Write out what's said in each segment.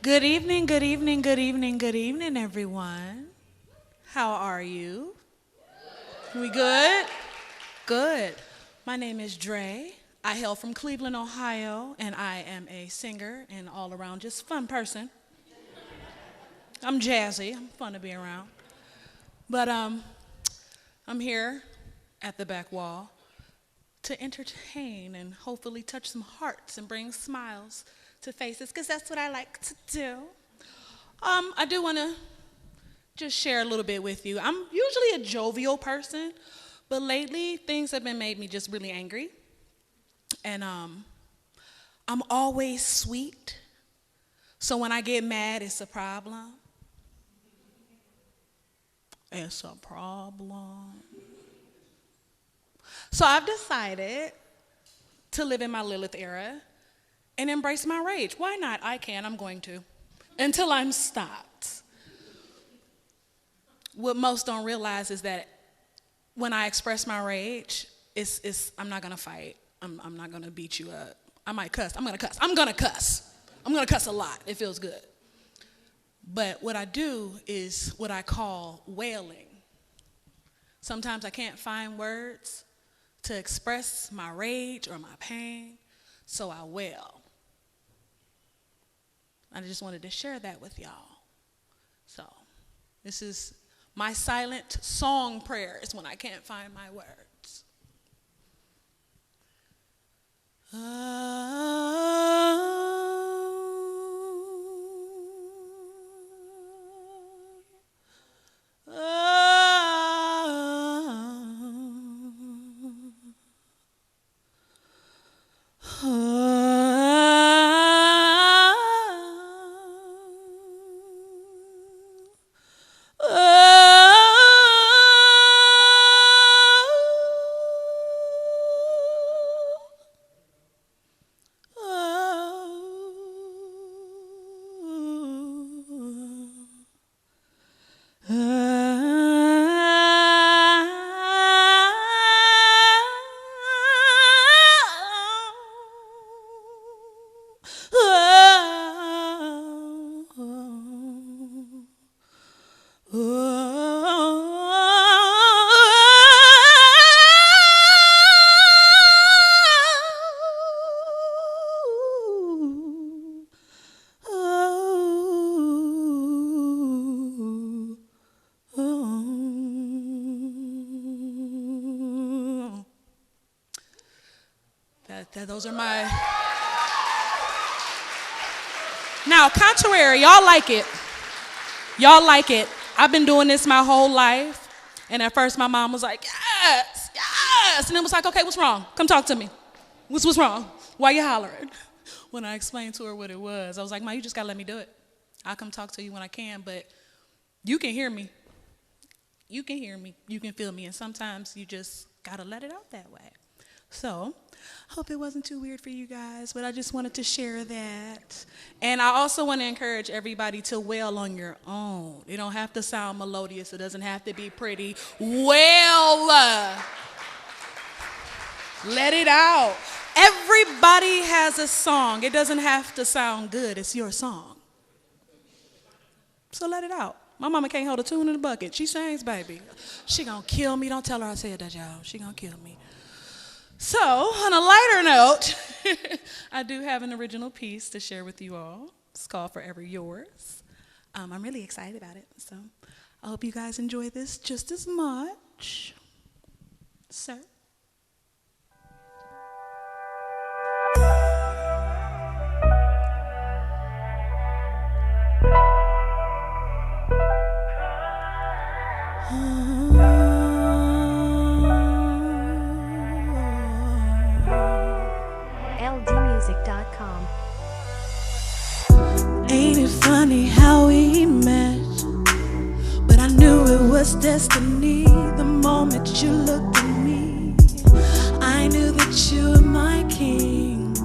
Good evening, good evening, good evening, good evening, everyone. How are you? We good? Good. My name is Draye. I hail from Cleveland, Ohio, and I am a singer and all-around just fun person. I'm jazzy. I'm fun to be around. But I'm here at the back wall to entertain and hopefully touch some hearts and bring smiles to faces, because that's what I like to do. I do want to just share a little bit with you. I'm usually a jovial person, but lately things have been made me just really angry. And I'm always sweet, so when I get mad, it's a problem. It's a problem. So I've decided to live in my Lilith era and embrace my rage. Why not? I can. I'm going to. Until I'm stopped. What most don't realize is that when I express my rage, I'm not going to fight. I'm not going to beat you up. I might cuss. I'm going to cuss. I'm going to cuss. I'm going to cuss a lot. It feels good. But what I do is what I call wailing. Sometimes I can't find words to express my rage or my pain, so I wail. I just wanted to share that with y'all. So this is my silent song prayers when I can't find my words. Those are my... Now, contrary, y'all like it. Y'all like it. I've been doing this my whole life. And at first, my mom was like, yes, yes. And it was like, okay, what's wrong? Come talk to me. What's wrong? Why you hollering? When I explained to her what it was, I was like, Ma, you just got to let me do it. I'll come talk to you when I can, but you can hear me. You can hear me. You can feel me. And sometimes you just got to let it out that way. So, hope it wasn't too weird for you guys, but I just wanted to share that. And I also want to encourage everybody to wail on your own. It don't have to sound melodious. It doesn't have to be pretty. Wail. Let it out. Everybody has a song. It doesn't have to sound good. It's your song. So let it out. My mama can't hold a tune in the bucket. She sings, baby. She gonna kill me. Don't tell her I said that, y'all. She gonna kill me. So, on a lighter note, I do have an original piece to share with you all. It's called Forever Yours. I'm really excited about it, so I hope you guys enjoy this just as much. Sir? ldmusic.com. Ain't it funny how we met? But I knew it was destiny the moment you looked at me. I knew that you were my king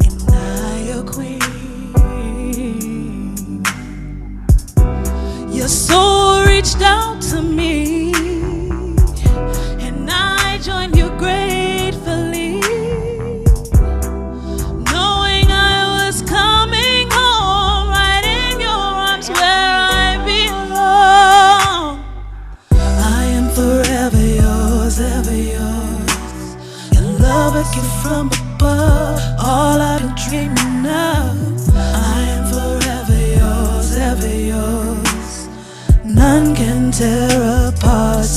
and I your queen. Your soul reached out to me and I joined you gratefully, knowing I was coming home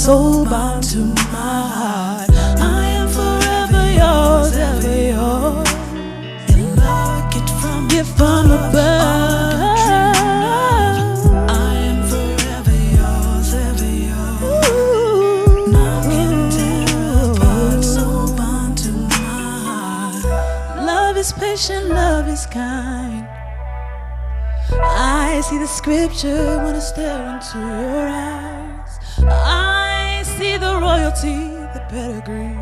soul bound to my heart. I am forever yours, ever yours. Your love get from above. I am forever yours, ever yours. Nothing tear apart, soul bound to my heart. Love is patient, love is kind. I see the scripture when I stare into your eyes. I see the royalty, the pedigree,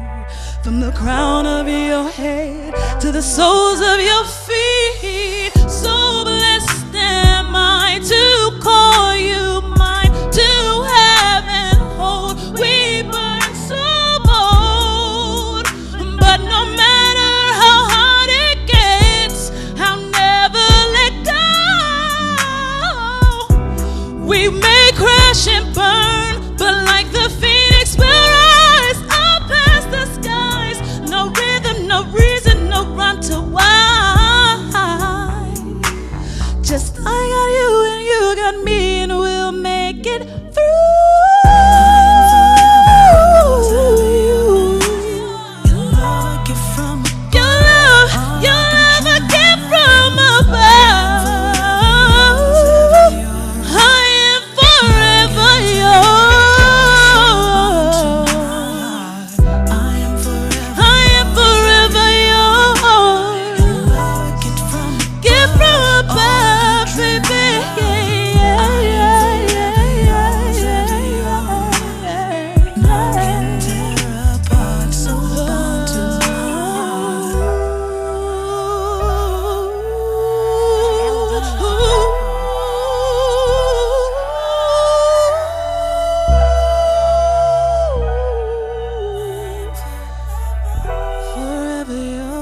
from the crown of your head to the soles of your feet. So blessed am I to call you mine, to have and hold. We burn so bold, but no matter how hard it gets, I'll never let go. We may crash and burn, but like the phoenix we'll rise up past the skies. No rhythm, no reason, no rhyme to why. Just I got you and you got me, and we'll make it through. Your love, your love I get from above. I am forever yours. I am forever yours. Get from above, baby. Nothing tear apart, so bound to forever yours.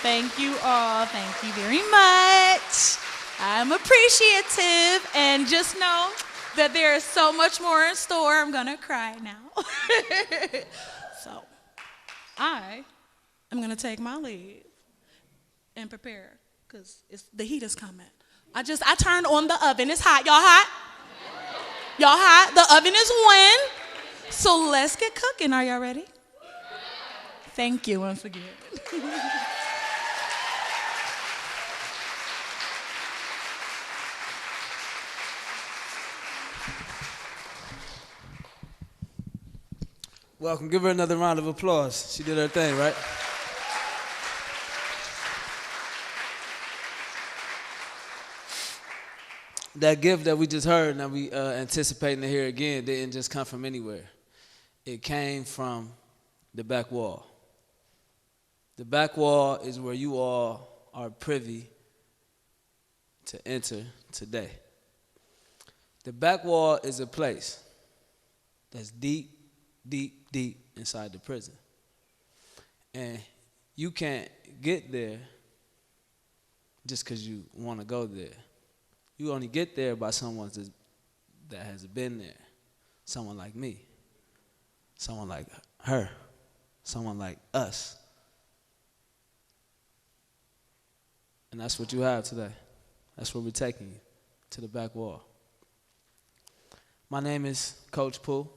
Thank you all. Thank you very much. I'm appreciative, and just know that there is so much more in store. I'm gonna cry now. So I am gonna take my leave and prepare, because the heat is coming. I turned on the oven. It's hot. Y'all hot? Y'all hot? The oven is on. So let's get cooking. Are y'all ready? Thank you once again. Welcome. Give her another round of applause. She did her thing, right? That gift that we just heard and that we anticipating to hear again didn't just come from anywhere. It came from the back wall. The back wall is where you all are privy to enter today. The back wall is a place that's deep, deep, deep inside the prison. And you can't get there just because you want to go there. You only get there by someone that has been there. Someone like me. Someone like her. Someone like us. And that's what you have today. That's where we're taking you, to the back wall. My name is Coach Poo.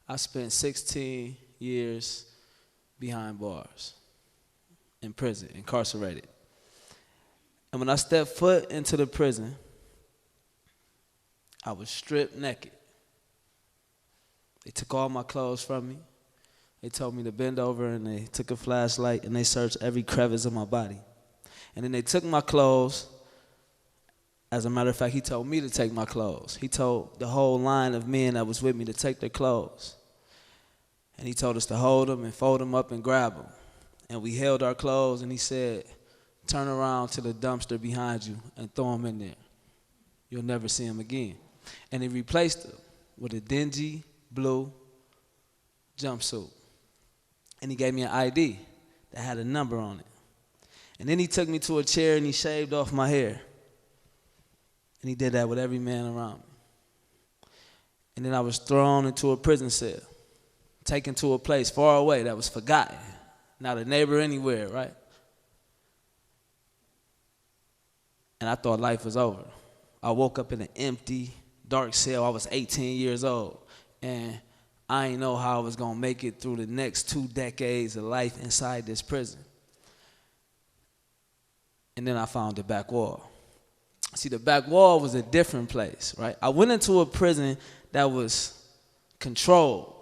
I spent 16 years behind bars, in prison, incarcerated. And when I stepped foot into the prison, I was stripped naked. They took all my clothes from me. They told me to bend over, and they took a flashlight and they searched every crevice of my body. And then they took my clothes. As a matter of fact, he told me to take my clothes. He told the whole line of men that was with me to take their clothes. And he told us to hold them and fold them up and grab them. And we held our clothes, and he said, turn around to the dumpster behind you and throw them in there. You'll never see them again. And he replaced them with a dingy blue jumpsuit. And he gave me an ID that had a number on it. And then he took me to a chair and he shaved off my hair. And he did that with every man around me. And then I was thrown into a prison cell, taken to a place far away that was forgotten. Not a neighbor anywhere, right? and I thought life was over. I woke up in an empty, dark cell. I was 18 years old, and I didn't know how I was gonna make it through the next 2 decades of life inside this prison. And then I found the back wall. See, the back wall was a different place, right? I went into a prison that was controlled,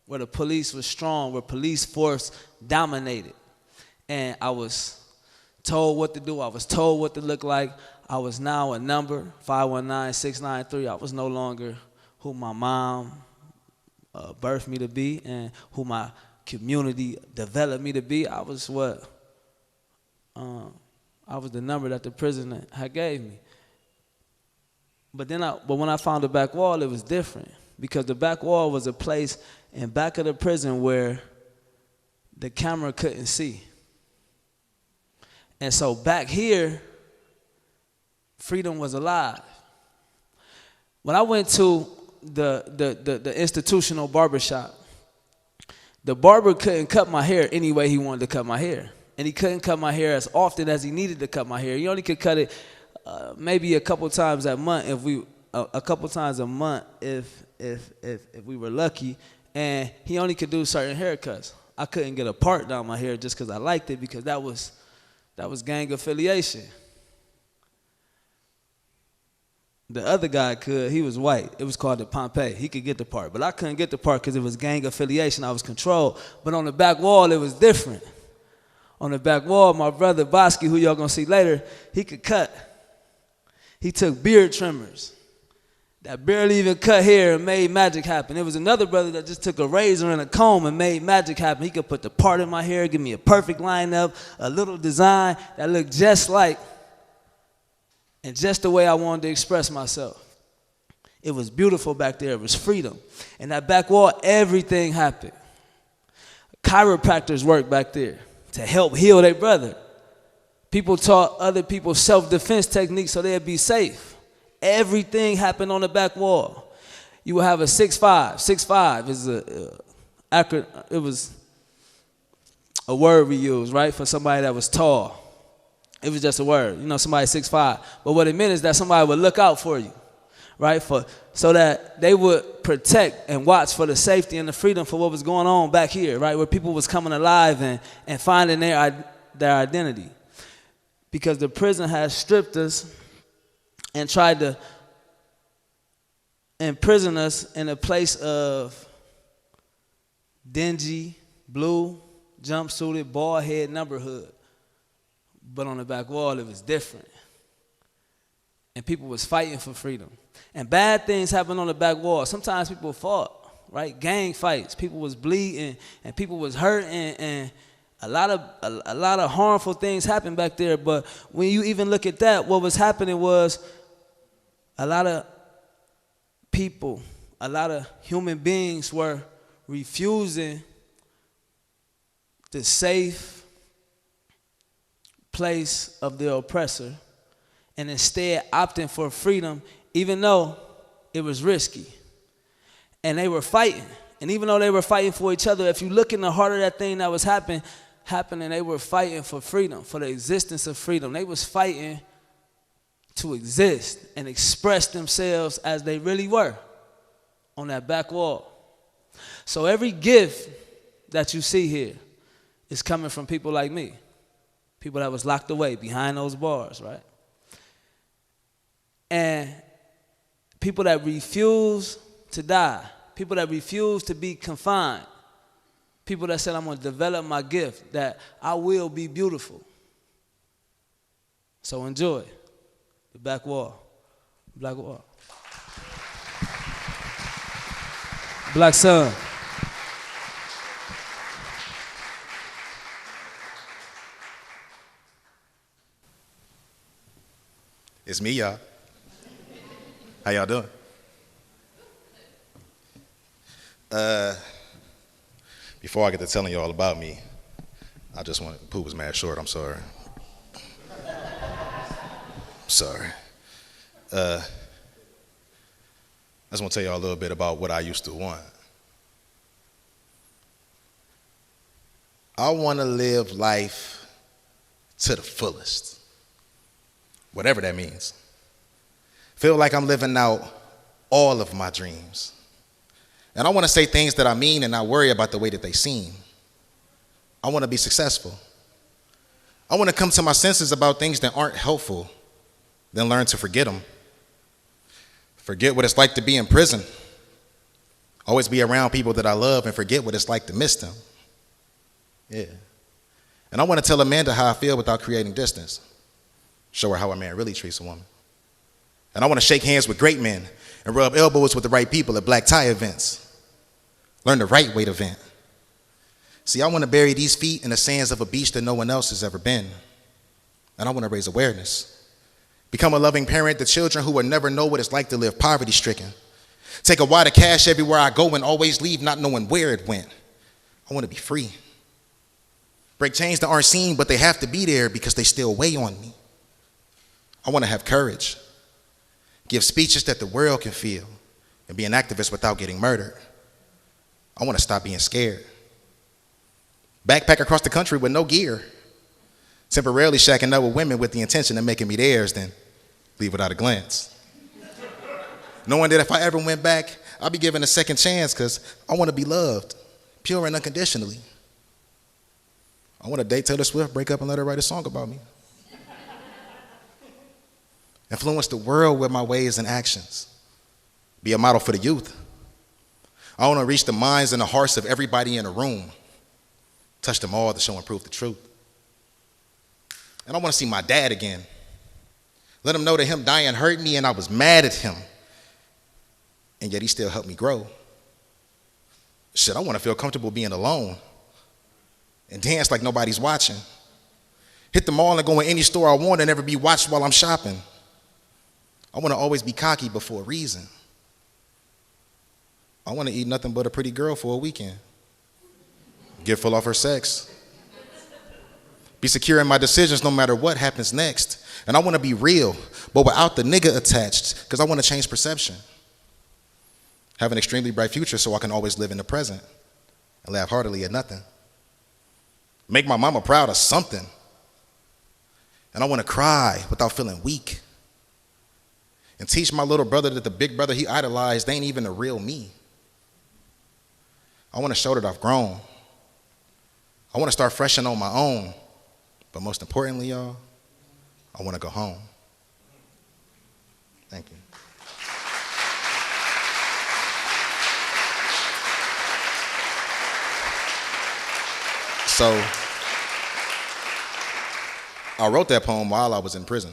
where the police was strong, where police force dominated. And I was told what to do. I was told what to look like. I was now a number, 519-693. I was no longer who my mom birthed me to be and who my community developed me to be. I was I was the number that the prison had gave me. But when I found the back wall, it was different, because the back wall was a place in back of the prison where the camera couldn't see. And so back here, freedom was alive. When I went to the institutional barbershop, the barber couldn't cut my hair any way he wanted to cut my hair. And he couldn't cut my hair as often as he needed to cut my hair. He only could cut it maybe a couple times a month if we were lucky. And he only could do certain haircuts. I couldn't get a part down my hair just because I liked it, because that was gang affiliation. The other guy could. He was white. It was called the Pompey. He could get the part, but I couldn't get the part because it was gang affiliation. I was controlled. But on the back wall, it was different. On the back wall, my brother Baski, who y'all gonna see later, he could cut. He took beard trimmers that barely even cut hair and made magic happen. There was another brother that just took a razor and a comb and made magic happen. He could put the part in my hair, give me a perfect lineup, a little design that looked just like, and just the way I wanted to express myself. It was beautiful back there. It was freedom. And that back wall, everything happened. Chiropractors worked back there to help heal their brother. People taught other people self-defense techniques so they'd be safe. Everything happened on the back wall. You would have a 6'5". 6'5" is it was a word we used, right, for somebody that was tall. It was just a word, somebody 6'5". But what it meant is that somebody would look out for you, right, so that they would protect and watch for the safety and the freedom for what was going on back here, right, where people was coming alive and finding their identity. Because the prison has stripped us and tried to imprison us in a place of dingy, blue, jumpsuited, bald head, numberhood. But on the back wall, it was different. And people was fighting for freedom. And bad things happened on the back wall. Sometimes people fought, right? Gang fights. People was bleeding and people was hurting, and a lot of harmful things happened back there. But when you even look at that, what was happening was a lot of people, a lot of human beings were refusing the safe place of the oppressor and instead opting for freedom, even though it was risky. And they were fighting. And even though they were fighting for each other, if you look in the heart of that thing that was happening, they were fighting for freedom, for the existence of freedom. They was fighting to exist and express themselves as they really were on that back wall. So every gift that you see here is coming from people like me, people that was locked away behind those bars, right? And people that refuse to die, people that refuse to be confined, people that said, I'm going to develop my gift, that I will be beautiful. So enjoy the back wall. Blakk wall. Blakk Sun. It's me, y'all. How y'all doing? Before I get to telling y'all about me, I just want, Poo was mad short, I'm sorry. Sorry. I just want to tell y'all a little bit about what I used to want. I want to live life to the fullest. whatever that means. Feel like I'm living out all of my dreams. And I want to say things that I mean and not worry about the way that they seem. I want to be successful. I want to come to my senses about things that aren't helpful, then learn to forget them. Forget what it's like to be in prison. Always be around people that I love and forget what it's like to miss them. Yeah. And I want to tell Amanda how I feel without creating distance. Show her how a man really treats a woman. And I want to shake hands with great men and rub elbows with the right people at black tie events. Learn the right way to vent. See, I want to bury these feet in the sands of a beach that no one else has ever been. And I want to raise awareness. Become a loving parent to children who will never know what it's like to live poverty-stricken. Take a wad of cash everywhere I go and always leave not knowing where it went. I want to be free. Break chains that aren't seen, but they have to be there because they still weigh on me. I want to have courage. Give speeches that the world can feel and be an activist without getting murdered. I want to stop being scared. Backpack across the country with no gear. Temporarily shacking up with women with the intention of making me theirs, then leave without a glance. Knowing that if I ever went back, I'll be given a second chance because I want to be loved, pure and unconditionally. I want to date Taylor Swift, break up and let her write a song about me. Influence the world with my ways and actions. Be a model for the youth. I want to reach the minds and the hearts of everybody in the room. Touch them all to show and prove the truth. And I want to see my dad again. Let him know that him dying hurt me and I was mad at him. And yet he still helped me grow. Shit, I want to feel comfortable being alone. And dance like nobody's watching. Hit the mall and go in any store I want and never be watched while I'm shopping. I want to always be cocky but for a reason. I want to eat nothing but a pretty girl for a weekend. Get full off her sex. Be secure in my decisions no matter what happens next. And I want to be real, but without the nigga attached, because I want to change perception. Have an extremely bright future so I can always live in the present and laugh heartily at nothing. Make my mama proud of something. And I want to cry without feeling weak. And teach my little brother that the big brother he idolized ain't even the real me. I want to show that I've grown. I want to start fresh and on my own. But most importantly, y'all, I want to go home. Thank you. So, I wrote that poem while I was in prison.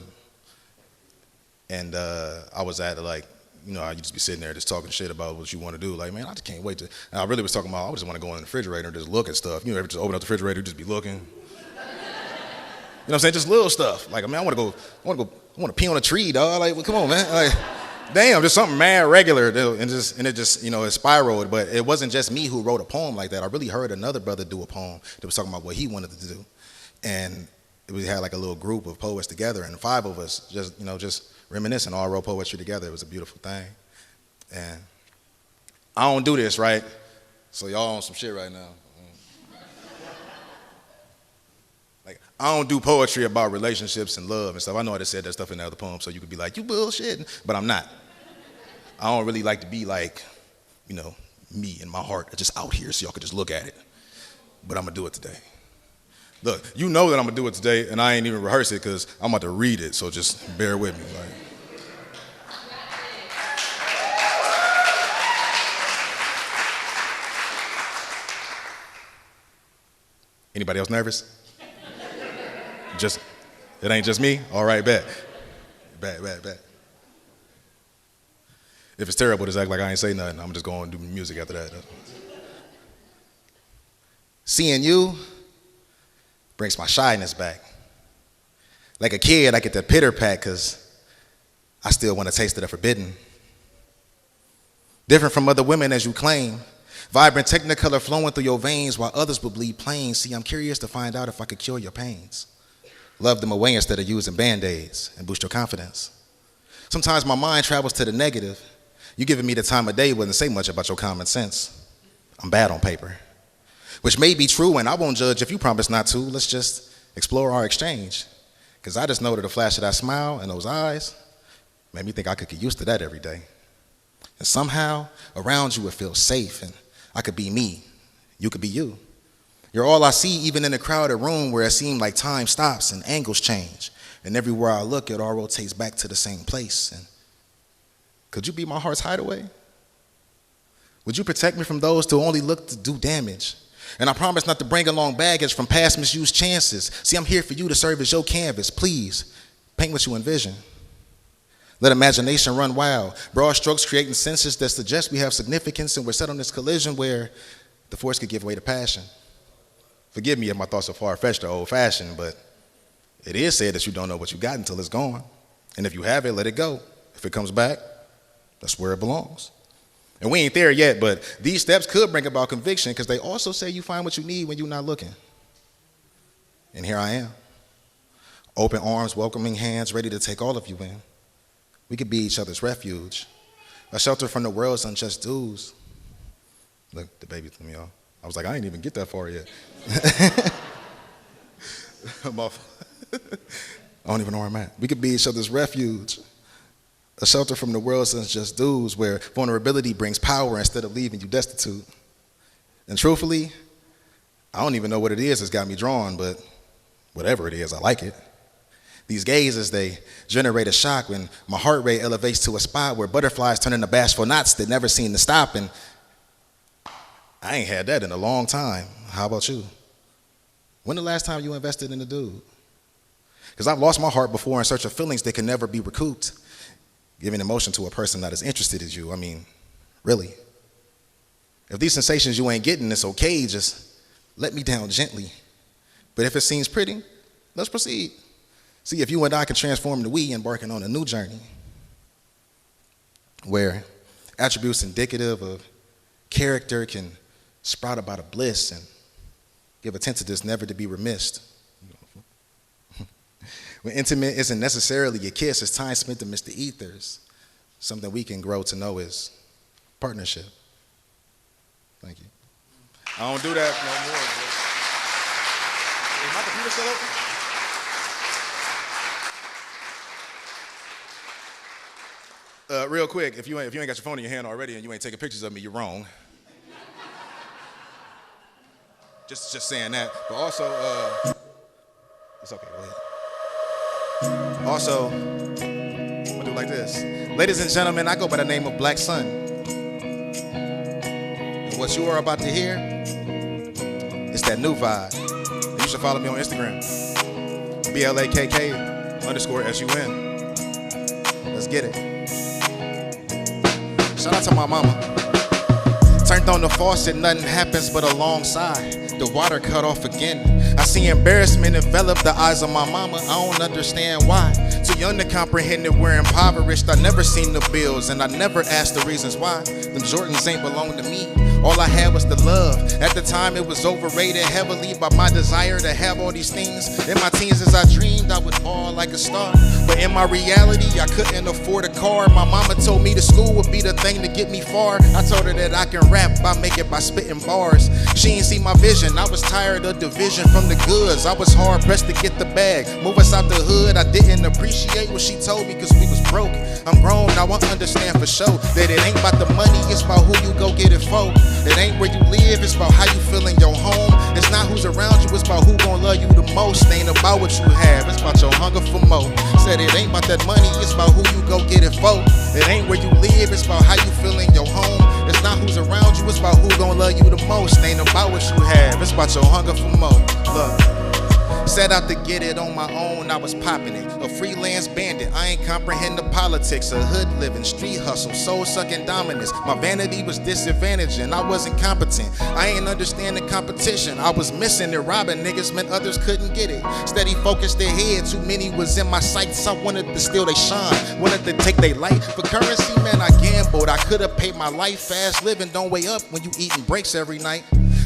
And I was at like, you know, I used to be sitting there just talking shit about what you want to do. Like, man, I just can't wait to. And I really was talking about, I just want to go in the refrigerator and just look at stuff. You know, just open up the refrigerator, just be looking. You know what I'm saying? Just little stuff. Like, I mean, I want to pee on a tree, dog. Like, well, come on, man. Like, damn, just something mad regular. And it just, you know, it spiraled. But it wasn't just me who wrote a poem like that. I really heard another brother do a poem that was talking about what he wanted to do. And we had like a little group of poets together, and 5 of us just, you know, just reminiscing, all wrote poetry together. It was a beautiful thing. And I don't do this, right? So y'all on some shit right now. Like, I don't do poetry about relationships and love and stuff. I know I just said that stuff in the other poem, so you could be like, you bullshit, but I'm not. I don't really like to be like, you know, me and my heart are just out here so y'all could just look at it. But I'm gonna do it today. Look, you know that I'm gonna do it today, and I ain't even rehearse it because I'm about to read it, so just bear with me. Like. Anybody else nervous? It ain't just me? All right, bet. Bet. If it's terrible, just act like I ain't say nothing. I'm just going to do music after that. Seeing you brings my shyness back. Like a kid, I get the pitter pat because I still want to taste of the forbidden. Different from other women as you claim. Vibrant technicolor flowing through your veins while others will bleed plain. See, I'm curious to find out if I could cure your pains. Love them away instead of using Band-Aids and boost your confidence. Sometimes my mind travels to the negative. You giving me the time of day wouldn't say much about your common sense. I'm bad on paper. Which may be true, and I won't judge if you promise not to. Let's just explore our exchange. Because I just know that the flash of that smile and those eyes made me think I could get used to that every day. And somehow, around you it feels safe, and I could be me, you could be you. You're all I see, even in a crowded room where it seemed like time stops and angles change. And everywhere I look, it all rotates back to the same place. And could you be my heart's hideaway? Would you protect me from those who only look to do damage? And I promise not to bring along baggage from past misused chances. See, I'm here for you to serve as your canvas. Please, paint what you envision. Let imagination run wild. Broad strokes creating senses that suggest we have significance, and we're set on this collision where the force could give way to passion. Forgive me if my thoughts are far-fetched or old-fashioned, but it is said that you don't know what you got until it's gone. And if you have it, let it go. If it comes back, that's where it belongs. And we ain't there yet, but these steps could bring about conviction, because they also say you find what you need when you're not looking. And here I am. Open arms, welcoming hands, ready to take all of you in. We could be each other's refuge, a shelter from the world's unjust dues. Look, the baby threw me off. I was like, I ain't even get that far yet. I don't even know where I'm at. We could be each other's refuge, a shelter from the world's unjust dues, where vulnerability brings power instead of leaving you destitute. And truthfully, I don't even know what it is that's got me drawn, but whatever it is, I like it. These gazes, they generate a shock when my heart rate elevates to a spot where butterflies turn into bashful knots that never seem to stop. And I ain't had that in a long time. How about you? When the last time you invested in a dude? Because I've lost my heart before in search of feelings that can never be recouped. Giving emotion to a person not as interested as you. I mean, really. If these sensations you ain't getting, it's okay, just let me down gently. But if it seems pretty, let's proceed. See if you and I can transform the we, embarking on a new journey where attributes indicative of character can sprout about a bliss and give attention to this never to be remissed. When intimate isn't necessarily a kiss, it's time spent amidst the ethers. Something we can grow to know is partnership. Thank you. I don't do that no more. Is my computer still open? Real quick, if you ain't got your phone in your hand already and you ain't taking pictures of me, you're wrong. Just saying that. But also, it's okay, go ahead. Also, I'm gonna do it like this. Ladies and gentlemen, I go by the name of Blakk Sun. And what you are about to hear, it's that new vibe. And you should follow me on Instagram. BLAKK_SUN. Let's get it. Shout out to my mama. Turned on the faucet, nothing happens but a long sigh. The water cut off again. I see embarrassment envelop the eyes of my mama. I don't understand why. Too young to comprehend that we're impoverished. I never seen the bills and I never asked the reasons why. Them Jordans ain't belong to me. All I had was the love. At the time it was overrated heavily by my desire to have all these things. In my teens as I dreamed I would fall like a star. But in my reality I couldn't afford a car. My mama told me the school would be the thing to get me far. I told her that I can rap, I make it by spitting bars. She ain't see my vision, I was tired of division from the goods. I was hard pressed to get the bag. Move us out the hood, I didn't appreciate what she told me cause we was broke. I'm grown, now I understand for sure that it ain't about the money, it's about who you go get it for. It ain't where you live, it's about how you feel in your home. It's not who's around you, it's about who gon' love you the most. It ain't about what you have, it's about your hunger for more. Said it ain't about that money, it's about who you go get it for. It ain't where you live, it's about how you feel in your home. It's not who's around you, it's about who gon' love you the most. It ain't about what you have, it's about your hunger for more. Look. Set out to get it on my own, I was popping it. A freelance bandit, I ain't comprehend the politics. A hood living, street hustle, soul sucking dominance. My vanity was disadvantaged and I wasn't competent. I ain't understand the competition. I was missing it, robbing niggas meant others couldn't get it. Steady focused their head, too many was in my sights. I wanted to steal they shine, wanted to take they light. For currency, man, I gambled. I could've paid my life. Fast living don't weigh up when you eating breaks every night.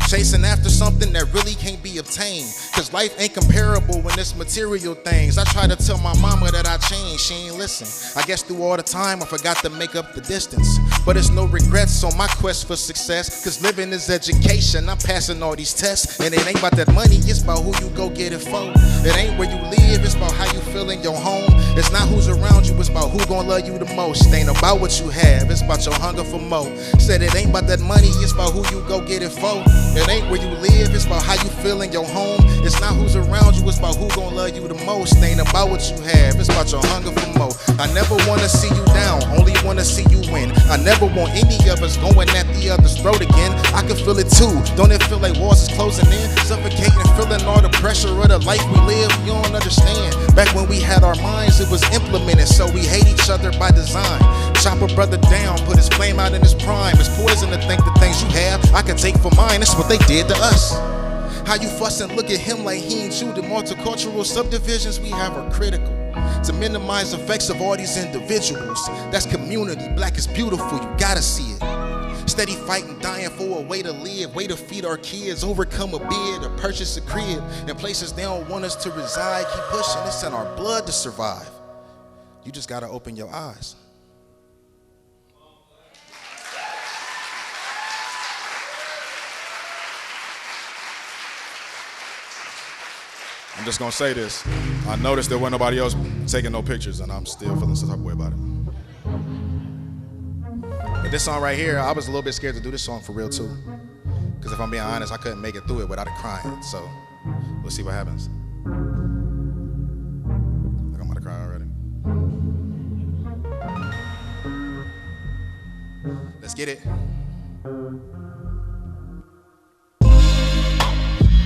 chasing after something that really can't be obtained. Cause life ain't comparable when it's material things. I try to tell my mama that I changed, she ain't listen. I guess through all the time I forgot to make up the distance. But it's no regrets on my quest for success. Cause living is education, I'm passing all these tests. And it ain't about that money, it's about who you go get it for. It ain't where you live, it's about how you feel in your home. It's not who's around you, it's about who gon' love you the most. It ain't about what you have, it's about your hunger for more. Said it ain't about that money, it's about who you go get it for. It ain't where you live, it's about how you feel in your home. It's not who's around you, it's about who gon' love you the most. It ain't about what you have, it's about your hunger for more. I never wanna see you down, only wanna see you win. I never want any of us going at the other's throat again. I can feel it too, don't it feel like walls is closing in? Suffocating, feeling all the pressure of the life we live, you don't understand. Back when we had our minds, it was implemented, so we hate each other by design. Chop a brother down, put his flame out in his prime. It's poison to think the things you have I can take for mine. That's what they did to us. How you fuss and look at him like he ain't you. The multicultural subdivisions we have are critical to minimize effects of all these individuals. That's community, black is beautiful, you gotta see it. Steady fighting, dying for a way to live, way to feed our kids, overcome a bid or purchase a crib. In places they don't want us to reside, keep pushing, it's in our blood to survive. You just gotta open your eyes. I'm just gonna say this. I noticed there wasn't nobody else taking no pictures, and I'm still feeling some type of way about it. But this song right here, I was a little bit scared to do this song for real too. Because if I'm being honest, I couldn't make it through it without it crying. So we'll see what happens. Like I'm about to cry already. Let's get it.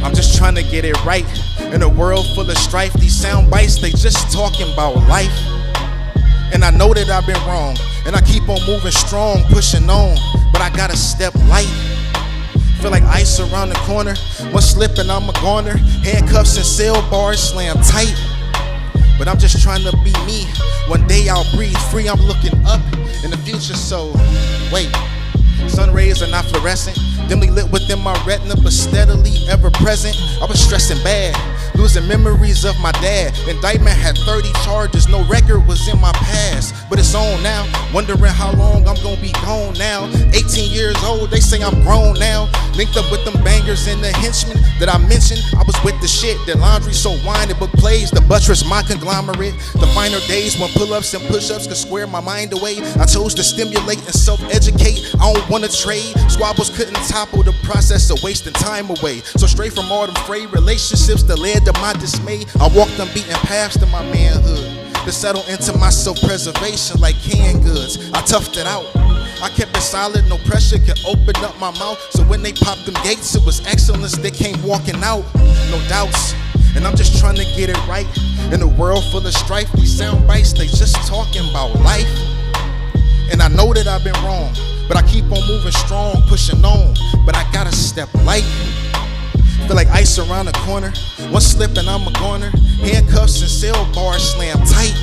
I'm just trying to get it right. In a world full of strife, these sound bites, they just talking about life. And I know that I've been wrong, and I keep on moving strong, pushing on, but I gotta step light. Feel like ice around the corner, one slip and I'm a goner. Handcuffs and cell bars slam tight. But I'm just trying to be me. One day I'll breathe free, I'm looking up in the future, so wait. Sun rays are not fluorescent, dimly lit within my retina, but steadily ever present. I was stressing bad, losing memories of my dad. Indictment had 30 charges, no record was in my past. But it's on now, wondering how long I'm gonna be gone now. 18 years old, they say I'm grown now. Linked up with them bangers and the henchmen that I mentioned. I was with the shit, that laundry so winded but plays the buttress my conglomerate. The finer days when pull-ups and push-ups could square my mind away. I chose to stimulate and self-educate. I don't wanna trade, squabbles couldn't topple the process of wasting time away. So straight from all them frayed relationships that led to my dismay, I walked them beaten paths to my manhood, to settle into my self-preservation like canned goods. I toughed it out, I kept it solid, no pressure could open up my mouth. So when they popped them gates, it was excellence, they came walking out, no doubts. And I'm just trying to get it right. In a world full of strife, these sound bites, they just talking about life. And I know that I've been wrong, but I keep on moving strong, pushing on, but I gotta step light. Feel like ice around the corner, one slip and I'm a goner. Handcuffs and cell bars slam tight,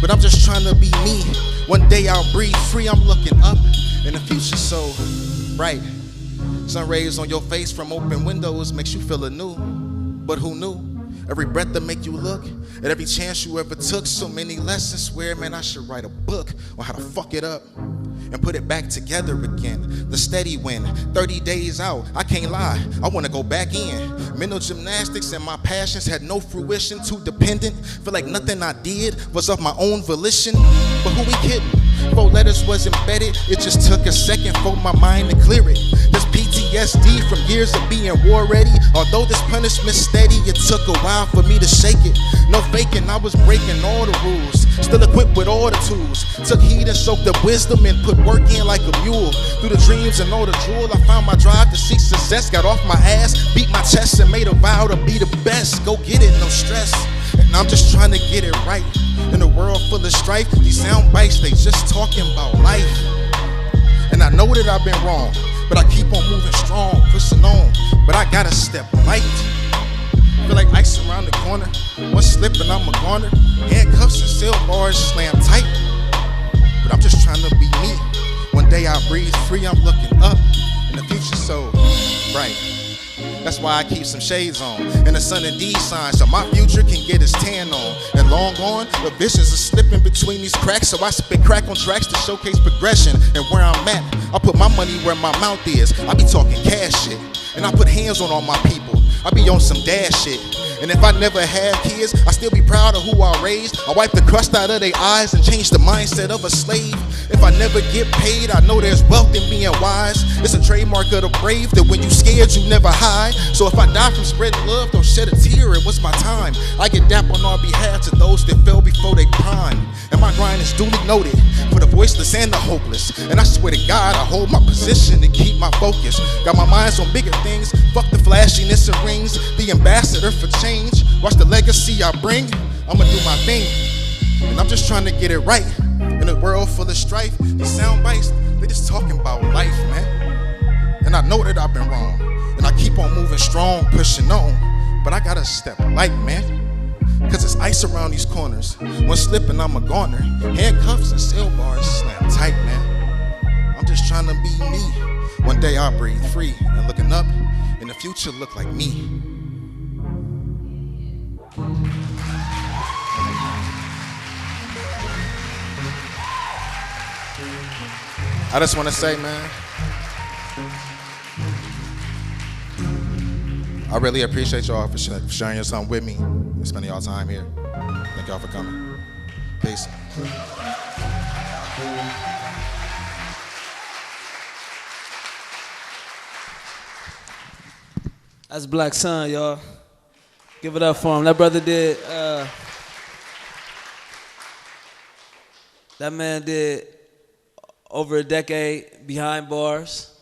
but I'm just trying to be me. One day I'll breathe free, I'm looking up in the future so bright. Sun rays on your face from open windows makes you feel anew, but who knew? Every breath that make you look, at every chance you ever took, so many lessons. Swear, man, I should write a book on how to fuck it up and put it back together again. The steady win, 30 days out, I can't lie, I wanna go back in. Mental gymnastics and my passions had no fruition, too dependent. Feel like nothing I did was of my own volition. But who we kidding? 4 letters was embedded, it just took a second for my mind to clear it. This PTSD from years of being war ready. Although this punishment's steady, it took a while for me to shake it. No faking, I was breaking all the rules, still equipped with all the tools. Took heed and soaked up wisdom and put work in like a mule. Through the dreams and all the drool, I found my drive to seek success. Got off my ass, beat my chest and made a vow to be the best. Go get it, no stress. And I'm just trying to get it right. In a world full of strife, these sound bites, they just talking about life. And I know that I've been wrong, but I keep on moving strong, pushing on, but I gotta step light. Feel like ice around the corner, one slip and I'm a goner. Handcuffs and cell bars slam tight, but I'm just trying to be me. One day I breathe free, I'm looking up and the future's so bright. That's why I keep some shades on and a sun and D sign so my future can get its tan on. And long gone, the visions are slipping between these cracks, so I spit crack on tracks to showcase progression and where I'm at. I put my money where my mouth is. I be talking cash shit, and I put hands on all my people. I be on some dad shit. And if I never had kids, I still be proud of who I raised. I wipe the crust out of their eyes and change the mindset of a slave. If I never get paid, I know there's wealth in being wise. It's a trademark of the brave that when you scared, you never hide. So if I die from spreading love, don't shed a tear, it was my time. I get dap on our behalf to those that fell before they prime. And my grind is duly noted for the voiceless and the hopeless. And I swear to God, I hold my position to keep my focus. Got my minds on bigger things, fuck the flashiness and rings. The ambassador for change, watch the legacy I bring. I'ma do my thing, and I'm just trying to get it right. In a world full of strife, these sound bites, they just talking about life, man. And I know that I've been wrong, and I keep on moving strong, pushing on. But I gotta step light, man, cause it's ice around these corners. When slipping, I'm a goner. Handcuffs and cell bars slam tight, man. I'm just trying to be me. One day I'll breathe free, and looking up, in the future look like me. I just want to say, man, I really appreciate y'all for sharing your time with me and spending y'all time here. Thank y'all for coming. Peace. That's Blakk Sun, y'all. Give it up for him. That brother did, that man did over a decade behind bars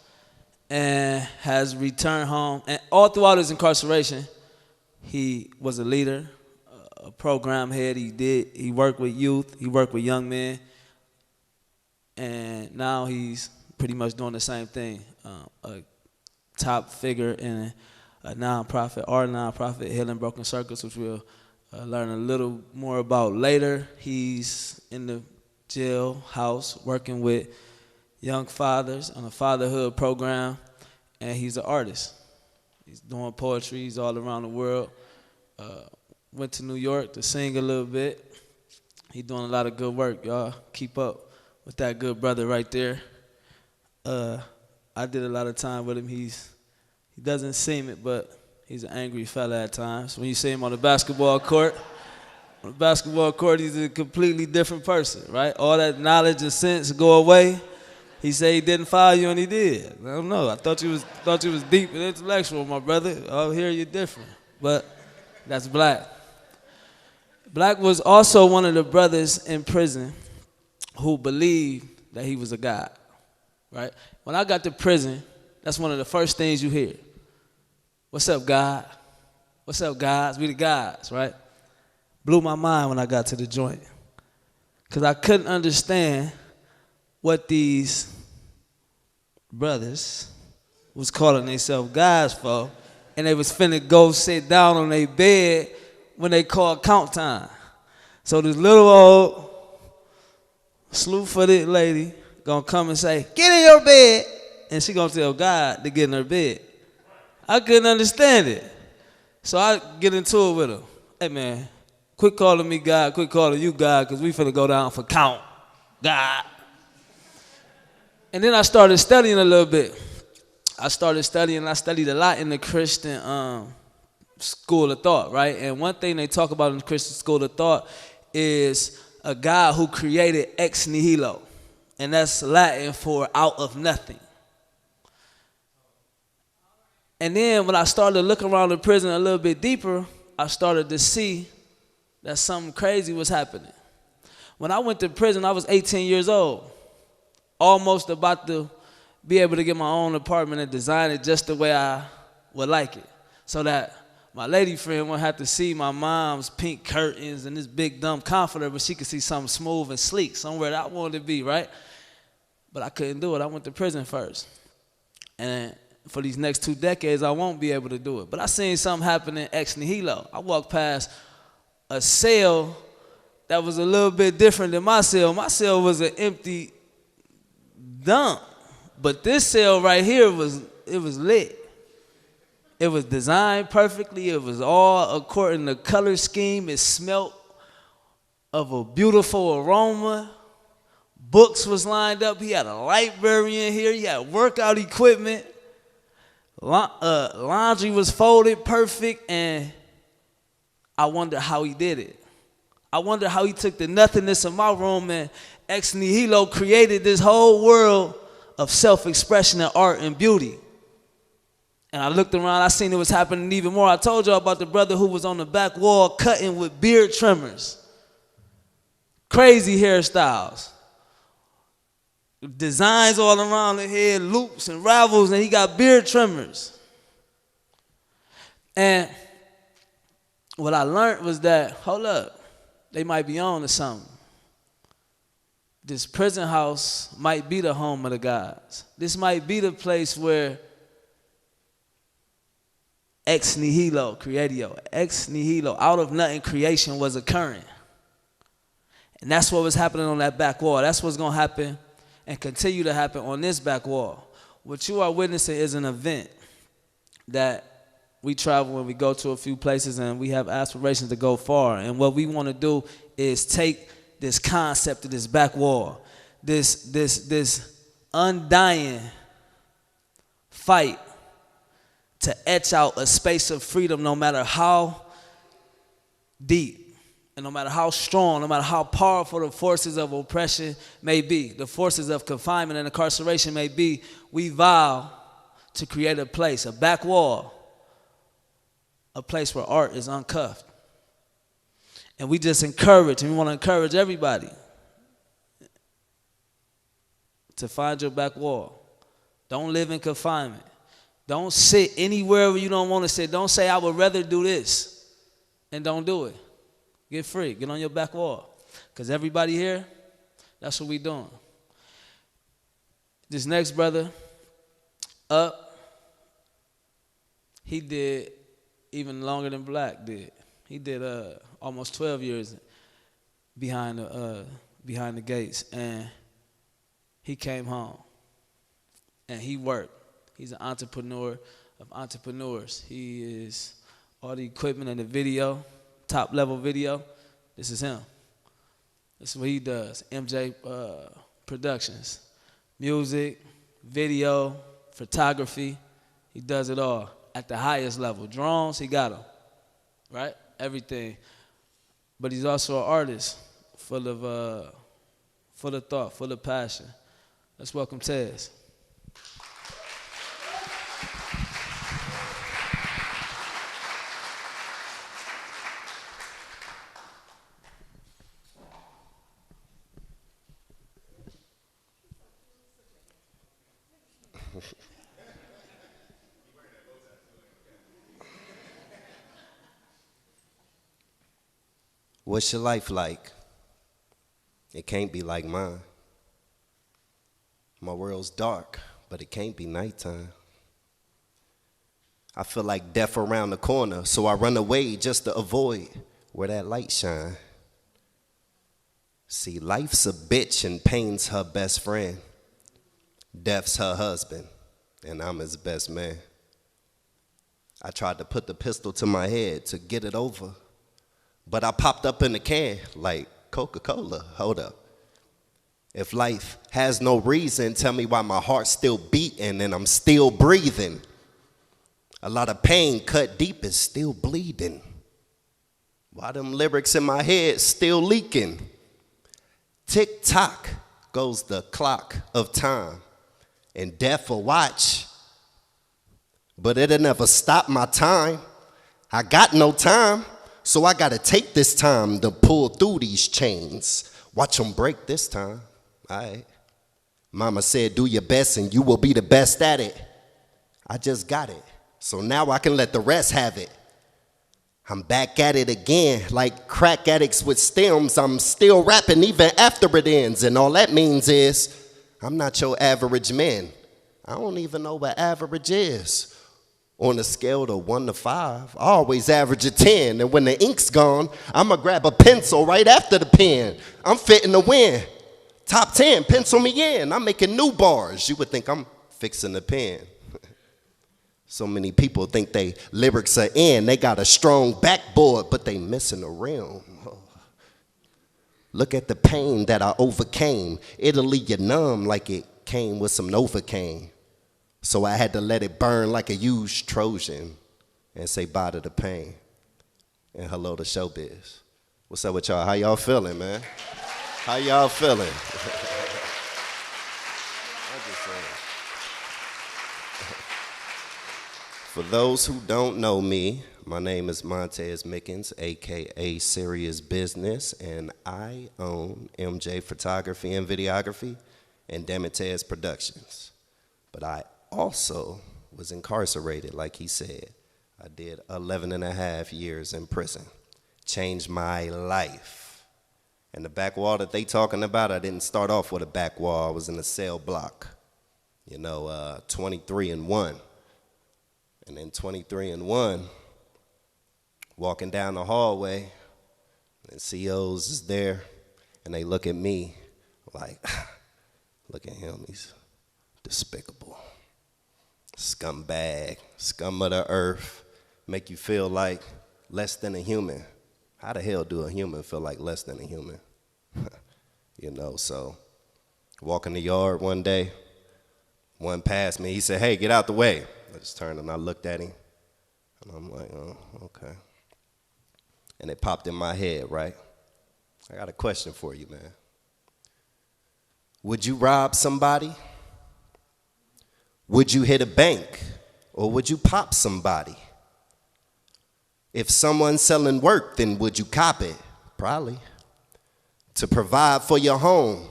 and has returned home. And all throughout his incarceration, he was a leader, a program head. He worked with youth, he worked with young men, and now he's pretty much doing the same thing. A top figure in our nonprofit, Healing Broken Circles, which we'll learn a little more about later. He's in the jailhouse working with young fathers on a fatherhood program, and he's an artist. He's doing poetry. He's all around the world. Went to New York to sing a little bit. He's doing a lot of good work, y'all. Keep up with that good brother right there. I did a lot of time with him. He doesn't seem it, but he's an angry fella at times. When you see him on the basketball court, he's a completely different person, right? All that knowledge and sense go away. He said he didn't fire you, and he did. I don't know. I thought you was deep and intellectual, my brother. Out here, you're different. But that's Blakk. Blakk was also one of the brothers in prison who believed that he was a God, right? When I got to prison, that's one of the first things you hear. What's up, God? What's up, guys? We the guys, right? Blew my mind when I got to the joint, because I couldn't understand what these brothers was calling themselves guys for, and they was finna go sit down on their bed when they called count time. So this little old slew-footed lady gonna come and say, "Get in your bed," and she gonna tell God to get in her bed. I couldn't understand it. So I get into it with her. Hey man, quit calling me God, quit calling you God, because we finna go down for count. God. And then I started studying a little bit. I studied a lot in the Christian school of thought, right? And one thing they talk about in the Christian school of thought is a God who created ex nihilo. And that's Latin for out of nothing. And then when I started looking around the prison a little bit deeper, I started to see that something crazy was happening. When I went to prison, I was 18 years old, almost about to be able to get my own apartment and design it just the way I would like it, so that my lady friend wouldn't have to see my mom's pink curtains and this big dumb comforter, but she could see something smooth and sleek, somewhere that I wanted to be, right? But I couldn't do it. I went to prison first. And for these next 2 decades, I won't be able to do it. But I seen something happening ex nihilo. I walked past a cell that was a little bit different than my cell. My cell was an empty dump. But this cell right here it was lit. It was designed perfectly. It was all according to color scheme. It smelt of a beautiful aroma. Books was lined up. He had a library in here. He had workout equipment. Laundry was folded perfect, and I wonder how he did it. I wonder how he took the nothingness of my room and ex nihilo created this whole world of self-expression and art and beauty. And I looked around, I seen it was happening even more. I told y'all about the brother who was on the back wall cutting with beard trimmers. Crazy hairstyles. Designs all around the head, loops and ravels, and he got beard trimmers. And what I learned was that, hold up, they might be on to something. This prison house might be the home of the gods. This might be the place where ex nihilo, creatio, ex nihilo, out of nothing creation was occurring. And that's what was happening on that back wall. That's what's going to happen and continue to happen on this back wall. What you are witnessing is an event that we travel and we go to a few places and we have aspirations to go far. And what we want to do is take this concept of this back wall, this undying fight to etch out a space of freedom no matter how deep and no matter how strong, no matter how powerful the forces of oppression may be, the forces of confinement and incarceration may be, we vow to create a place, a back wall, a place where art is uncuffed. And we just encourage, and we want to encourage everybody to find your back wall. Don't live in confinement. Don't sit anywhere where you don't want to sit. Don't say, I would rather do this, and don't do it. Get free. Get on your back wall. Because everybody here, that's what we doing. This next brother, up, he did even longer than Blakk did. He did almost 12 years behind the gates, and he came home, and he worked. He's an entrepreneur of entrepreneurs. He is all the equipment and the video, top level video. This is him. This is what he does. MJ Productions, music, video, photography. He does it all at the highest level. Drones, he got them, right? Everything. But he's also an artist, full of thought, full of passion. Let's welcome Tez. What's your life like? It can't be like mine. My world's dark, but it can't be nighttime. I feel like death around the corner, so I run away just to avoid where that light shine. See, life's a bitch and pain's her best friend. Death's her husband, and I'm his best man. I tried to put the pistol to my head to get it over, but I popped up in the can like Coca-Cola. Hold up. If life has no reason, tell me why my heart's still beating and I'm still breathing. A lot of pain cut deep is still bleeding. Why them lyrics in my head still leaking? Tick-tock goes the clock of time, and death will watch, but it'll never stop my time. I got no time. So I gotta take this time to pull through these chains. Watch them break this time, all right? Mama said, do your best and you will be the best at it. I just got it, so now I can let the rest have it. I'm back at it again, like crack addicts with stems. I'm still rapping even after it ends, and all that means is I'm not your average man. I don't even know what average is. On a scale of 1 to 5, I always average a 10. And when the ink's gone, I'ma grab a pencil right after the pen. I'm fitting to win. Top 10, pencil me in. I'm making new bars. You would think I'm fixing the pen. So many people think they lyrics are in. They got a strong backboard, but they missing a rim. Look at the pain that I overcame. It'll leave you numb like it came with some Novocaine. So I had to let it burn like a huge Trojan and say bye to the pain and hello to showbiz. What's up with y'all? How y'all feeling, man? How y'all feeling? For those who don't know me, my name is Montez Mickens, a.k.a. Zerious Business, and I own MJ Photography and Videography and Demetez Productions. But I also was incarcerated, like he said. I did 11 and a half years in prison. Changed my life. And the back wall that they talking about, I didn't start off with a back wall. I was in a cell block, 23 and 1. And then 23 and 1, walking down the hallway, and COs is there, and they look at me like, look at him, he's despicable. Scumbag, scum of the earth, make you feel like less than a human. How the hell do a human feel like less than a human? So walking the yard one day, one passed me, he said, hey, get out the way. I just turned and I looked at him, and I'm like, oh, okay. And it popped in my head, right? I got a question for you, man. Would you rob somebody? Would you hit a bank? Or would you pop somebody? If someone's selling work, then would you cop it? Probably. To provide for your home,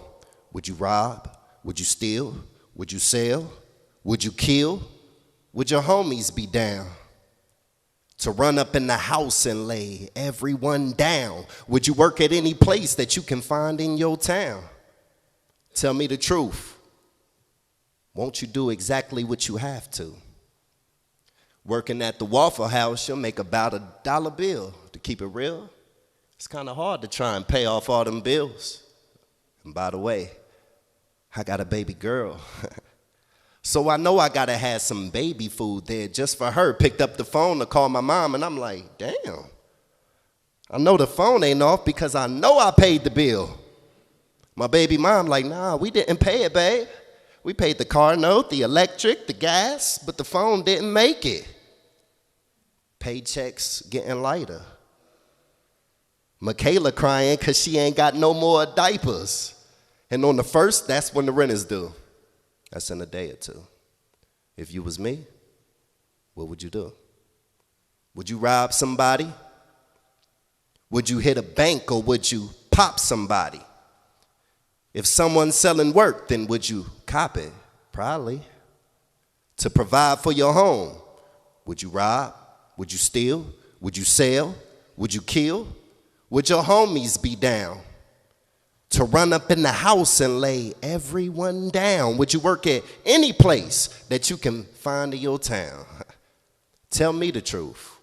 would you rob? Would you steal? Would you sell? Would you kill? Would your homies be down? To run up in the house and lay everyone down? Would you work at any place that you can find in your town? Tell me the truth. Won't you do exactly what you have to? Working at the Waffle House, you'll make about $1 bill. To keep it real, it's kind of hard to try and pay off all them bills. And by the way, I got a baby girl. So I know I gotta have some baby food there just for her. Picked up the phone to call my mom, and I'm like, damn. I know the phone ain't off because I know I paid the bill. My baby mom like, nah, we didn't pay it, babe. We paid the car note, the electric, the gas, but the phone didn't make it. Paychecks getting lighter. Michaela crying because she ain't got no more diapers. And on the 1st, that's when the rent is due. That's in a day or two. If you was me, what would you do? Would you rob somebody? Would you hit a bank or would you pop somebody? If someone's selling work, then would you cop it? Probably. To provide for your home, would you rob? Would you steal? Would you sell? Would you kill? Would your homies be down? To run up in the house and lay everyone down? Would you work at any place that you can find in your town? Tell me the truth.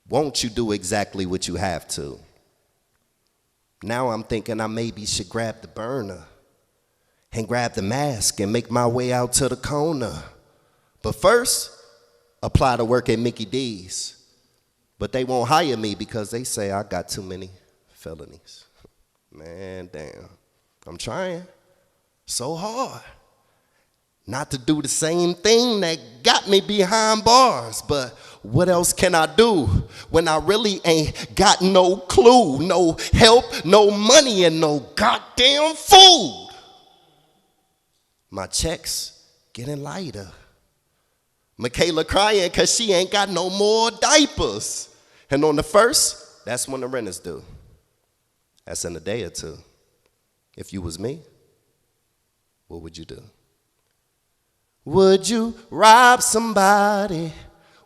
Won't you do exactly what you have to? Now I'm thinking I maybe should grab the burner and grab the mask and make my way out to the corner. But first, apply to work at Mickey D's. But they won't hire me because they say I got too many felonies. Man, damn. I'm trying so hard not to do the same thing that got me behind bars. But what else can I do when I really ain't got no clue, no help, no money, and no goddamn food? My checks getting lighter. Michaela crying because she ain't got no more diapers. And on the 1st, that's when the rent is due. That's in a day or two. If you was me, what would you do? Would you rob somebody?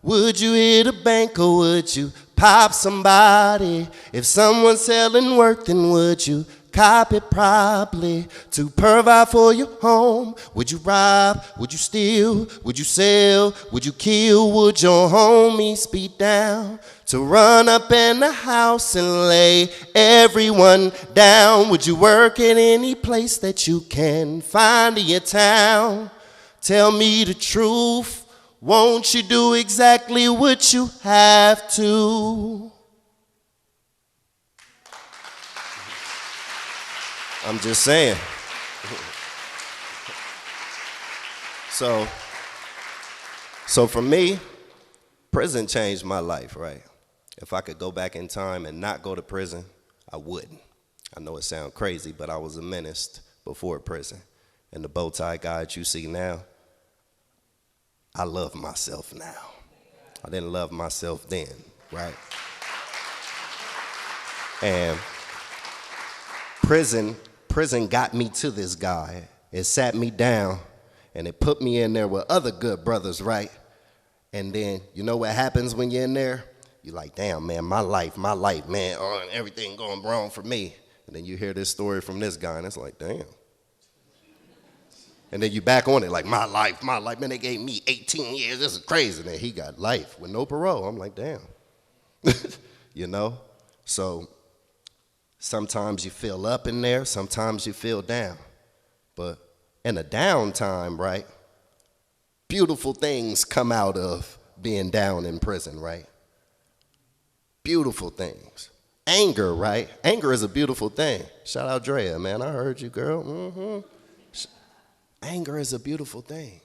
Would you hit a bank or would you pop somebody? If someone's selling work, then would you copy probably to provide for your home? Would you rob? Would you steal? Would you sell? Would you kill? Would your homies be down to run up in the house and lay everyone down? Would you work in any place that you can find in your town? Tell me the truth. Won't you do exactly what you have to? I'm just saying. So for me, prison changed my life, right? If I could go back in time and not go to prison, I wouldn't. I know it sounds crazy, but I was a menace before prison. And the bow tie guy that you see now, I love myself now. I didn't love myself then, right? And prison got me to this guy. It sat me down and it put me in there with other good brothers, right? And then you know what happens when you're in there? You're like, damn, man, my life, man, oh, everything going wrong for me. And then you hear this story from this guy and it's like, damn. And then you back on it like, my life, man, they gave me 18 years, this is crazy. And then he got life with no parole. I'm like, damn. You know? So sometimes you feel up in there, sometimes you feel down. But in a downtime, right, beautiful things come out of being down in prison, right? Beautiful things. Anger, right? Anger is a beautiful thing. Shout out Draye, man, I heard you, girl. Mm-hmm. Anger is a beautiful thing.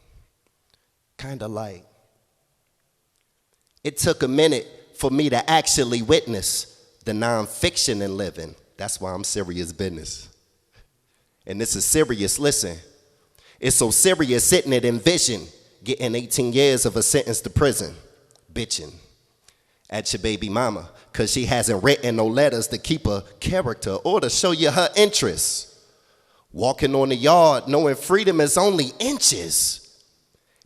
Kind of like, it took a minute for me to actually witness the nonfiction in living. That's why I'm serious business. And this is serious, listen. It's so serious sitting it in vision, getting 18 years of a sentence to prison, bitching at your baby mama, because she hasn't written no letters to keep a character or to show you her interests. Walking on the yard, knowing freedom is only inches.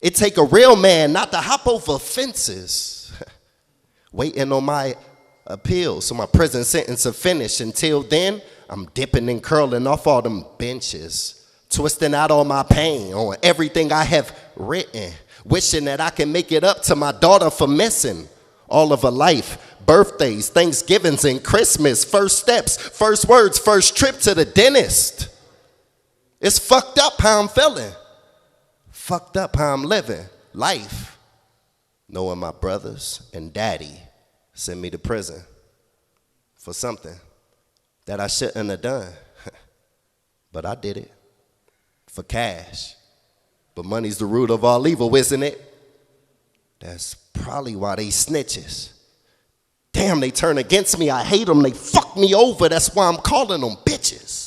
It take a real man not to hop over fences. Waiting on my appeal so my prison sentence will finish. Until then, I'm dipping and curling off all them benches, twisting out all my pain on everything I have written, wishing that I can make it up to my daughter for missing all of her life, birthdays, Thanksgivings, and Christmas, first steps, first words, first trip to the dentist. It's fucked up how I'm feeling. Fucked up how I'm living life. Knowing my brothers and daddy sent me to prison for something that I shouldn't have done. But I did it for cash. But money's the root of all evil, isn't it? That's probably why they snitches. Damn, they turn against me. I hate them. They fuck me over. That's why I'm calling them bitches.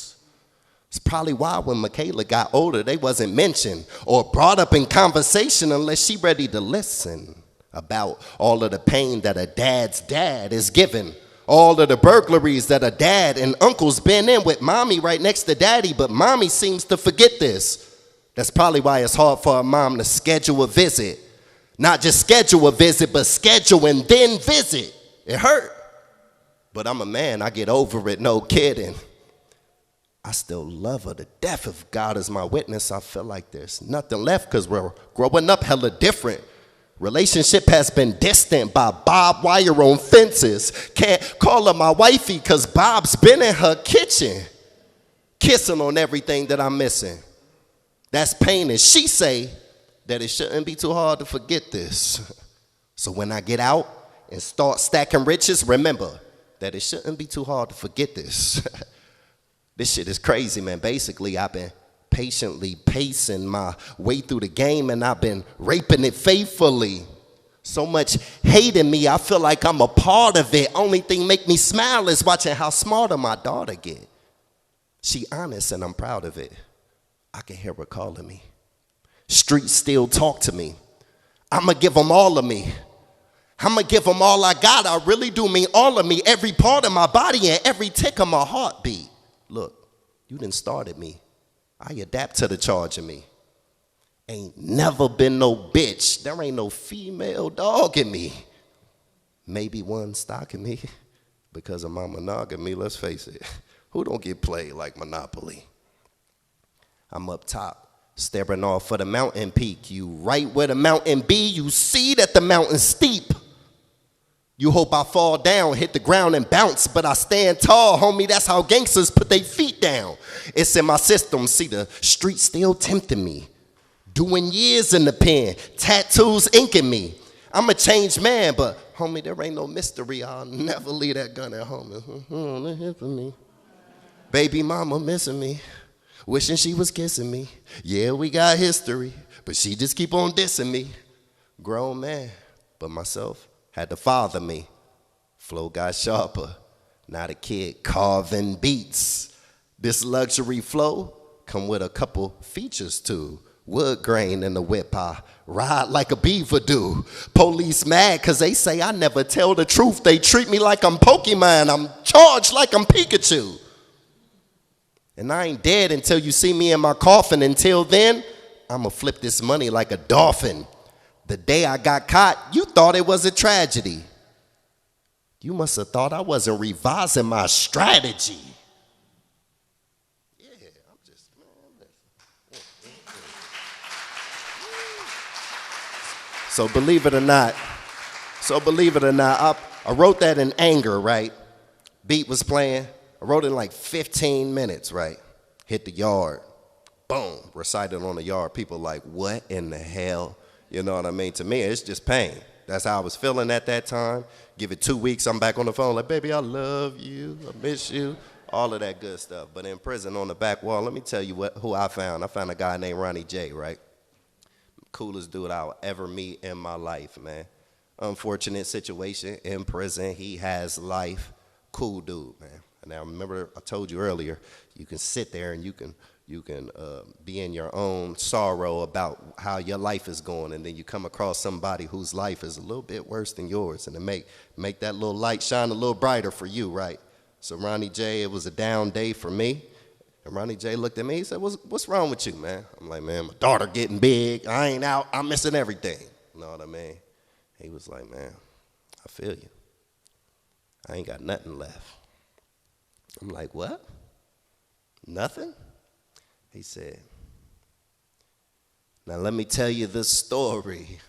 It's probably why when Michaela got older, they wasn't mentioned or brought up in conversation unless she ready to listen about all of the pain that a dad's dad is given, all of the burglaries that a dad and uncle's been in with mommy right next to daddy, but mommy seems to forget this. That's probably why it's hard for a mom to schedule a visit. Not just schedule a visit, but schedule and then visit. It hurt. But I'm a man, I get over it, no kidding. I still love her to death. If God is my witness, I feel like there's nothing left because we're growing up hella different. Relationship has been distant by barbed wire on fences. Can't call her my wifey because Bob's been in her kitchen, kissing on everything that I'm missing. That's pain, and she say that it shouldn't be too hard to forget this. So when I get out and start stacking riches, remember that it shouldn't be too hard to forget this. This shit is crazy, man. Basically, I've been patiently pacing my way through the game, and I've been raping it faithfully. So much hate in me, I feel like I'm a part of it. Only thing make me smile is watching how smarter my daughter get. She honest, and I'm proud of it. I can hear her calling me. Streets still talk to me. I'ma give them all of me. I'ma give them all I got. I really do mean all of me, every part of my body and every tick of my heartbeat. Look, you done started me. I adapt to the charge of me. Ain't never been no bitch. There ain't no female dog in me. Maybe one stalking me because of my monogamy, let's face it. Who don't get played like Monopoly? I'm up top, staring off for the mountain peak. You right where the mountain be, you see that the mountain's steep. You hope I fall down, hit the ground and bounce, but I stand tall, homie, that's how gangsters put their feet down. It's in my system, see the street still tempting me. Doing years in the pen, tattoos inking me. I'm a changed man, but homie, there ain't no mystery. I'll never leave that gun at home. On the hip of me. Baby mama missing me, wishing she was kissing me. Yeah, we got history, but she just keep on dissing me. Grown man, but myself had to father me. Flow got sharper, not a kid carving beats. This luxury flow come with a couple features too. Wood grain in the whip, I ride like a beaver do. Police mad cause they say I never tell the truth. They treat me like I'm Pokemon, I'm charged like I'm Pikachu. And I ain't dead until you see me in my coffin. Until then, I'ma flip this money like a dolphin. The day I got caught, you thought it was a tragedy. You must have thought I wasn't revising my strategy. Yeah, I'm just, man. So believe it or not, I wrote that in anger, right? Beat was playing. I wrote it in like 15 minutes, right? Hit the yard. Boom. Recited on the yard. People like, what in the hell? You know what I mean? To me, it's just pain. That's how I was feeling at that time. Give it 2 weeks, I'm back on the phone like, baby, I love you. I miss you. All of that good stuff. But in prison on the back wall, let me tell you who I found. I found a guy named Ronnie J, right? Coolest dude I'll ever meet in my life, man. Unfortunate situation in prison. He has life. Cool dude, man. Now, remember, I told you earlier, you can sit there and you can be in your own sorrow about how your life is going, and then you come across somebody whose life is a little bit worse than yours, and to make that little light shine a little brighter for you, right? So Ronnie J, it was a down day for me, and Ronnie J looked at me, he said, what's wrong with you, man? I'm like, man, my daughter getting big, I ain't out, I'm missing everything. You know what I mean? He was like, man, I feel you. I ain't got nothing left. I'm like, what? Nothing? He said, now let me tell you the story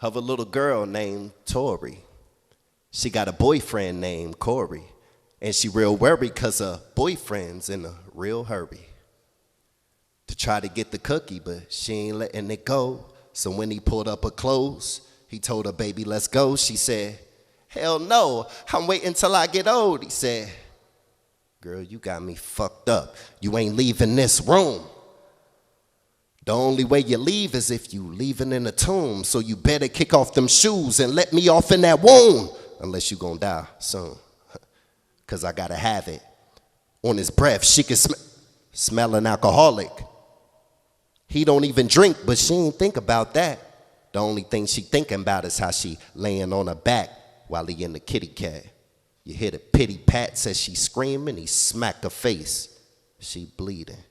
of a little girl named Tori. She got a boyfriend named Corey, and she real worried because her boyfriend's in a real hurry to try to get the cookie, but she ain't letting it go. So when he pulled up her clothes, he told her, baby, let's go. She said, hell no, I'm waiting till I get old. He said, girl, you got me fucked up. You ain't leaving this room. The only way you leave is if you leaving in a tomb. So you better kick off them shoes and let me off in that womb. Unless you gonna die soon. Cause I gotta have it. On his breath, she can smell an alcoholic. He don't even drink, but she ain't think about that. The only thing she thinking about is how she laying on her back while he in the kitty cat. You hear the pity pats as she screaming, he smacked her face. She bleeding,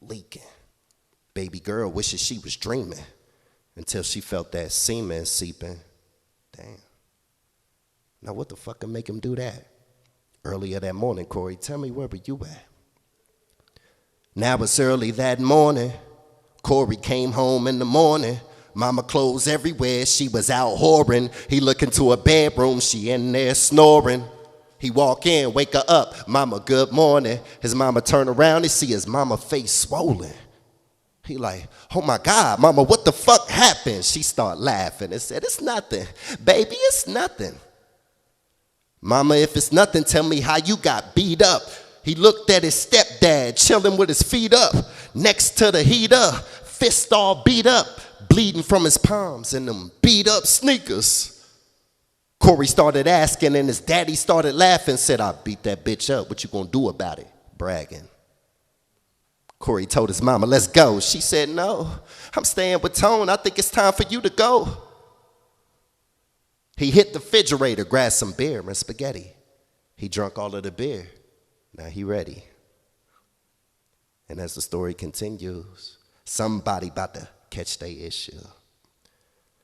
leaking. Baby girl wishes she was dreaming until she felt that semen seeping. Damn. Now what the fuck can make him do that? Earlier that morning, Corey, tell me where were you at? Now it's early that morning. Corey came home in the morning. Mama clothes everywhere, she was out whoring. He look into her bedroom, she in there snoring. He walk in, wake her up, mama, good morning. His mama turn around and see his mama face swollen. He like, oh my God, mama, what the fuck happened? She start laughing and said, it's nothing. Baby, it's nothing. Mama, if it's nothing, tell me how you got beat up. He looked at his stepdad, chilling with his feet up, next to the heater, fist all beat up, bleeding from his palms and them beat up sneakers. Corey started asking and his daddy started laughing, said, I beat that bitch up. What you gonna do about it? Bragging. Corey told his mama, let's go. She said, no, I'm staying with Tone. I think it's time for you to go. He hit the refrigerator, grabbed some beer and spaghetti. He drank all of the beer. Now he ready. And as the story continues, somebody about to catch their issue.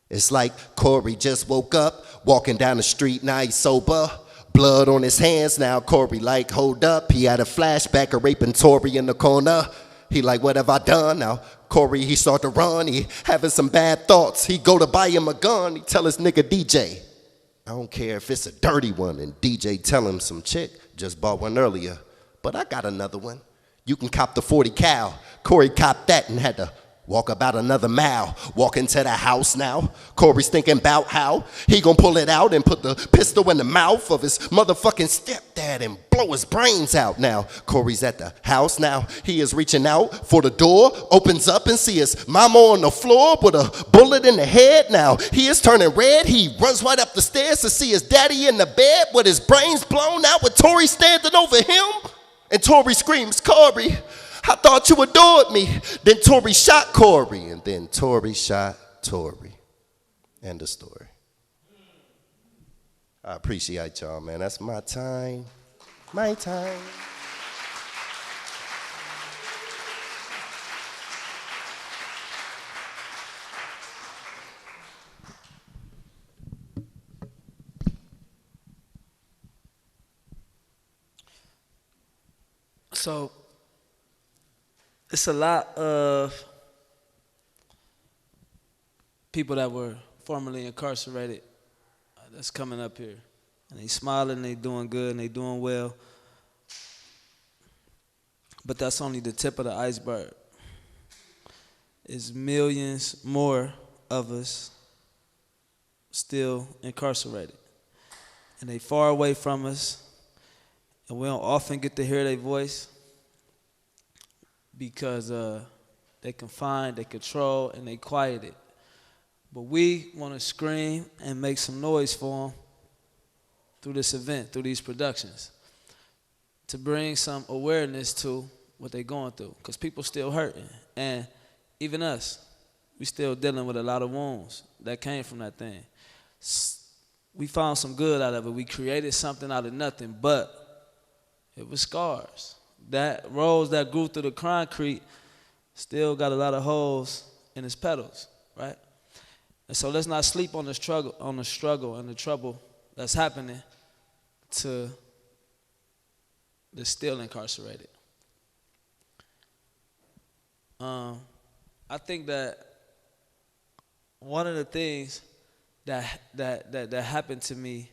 It's like Corey just woke up, walking down the street, now he's sober. blood on his hands now. Corey like, hold up. He had a flashback of raping Tori in the corner. He like, what have I done? Now Corey, he start to run. He having some bad thoughts. He go to buy him a gun. He tell his nigga DJ, I don't care if it's a dirty one. And DJ tell him some chick just bought one earlier, but I got another one. You can cop the 40 cal. Corey copped that and had to walk about another mile. Walk into the house now. Corey's thinking about how he gonna pull it out and put the pistol in the mouth of his motherfucking stepdad and blow his brains out now. Corey's at the house now. He is reaching out for the door, opens up and sees his mama on the floor with a bullet in the head now. He is turning red. He runs right up the stairs to see his daddy in the bed with his brains blown out with Tori standing over him. And Tori screams, Corey, I thought you adored me. Then Tori shot Corey, and then Tori shot Tori. End of story. I appreciate y'all, man. That's my time. My time. So it's a lot of people that were formerly incarcerated that's coming up here. And they smiling, they doing good, and they doing well. But that's only the tip of the iceberg. It's millions more of us still incarcerated. And they far away from us. And we don't often get to hear their voice because they confine, they control, and they quiet it. But we want to scream and make some noise for them through this event, through these productions, to bring some awareness to what they're going through, because people still hurting. And even us, we still dealing with a lot of wounds that came from that thing. We found some good out of it. We created something out of nothing, but it was scars. That rose that grew through the concrete still got a lot of holes in its petals, right? And so let's not sleep on the struggle and the trouble that's happening to the still incarcerated. I think that one of the things that happened to me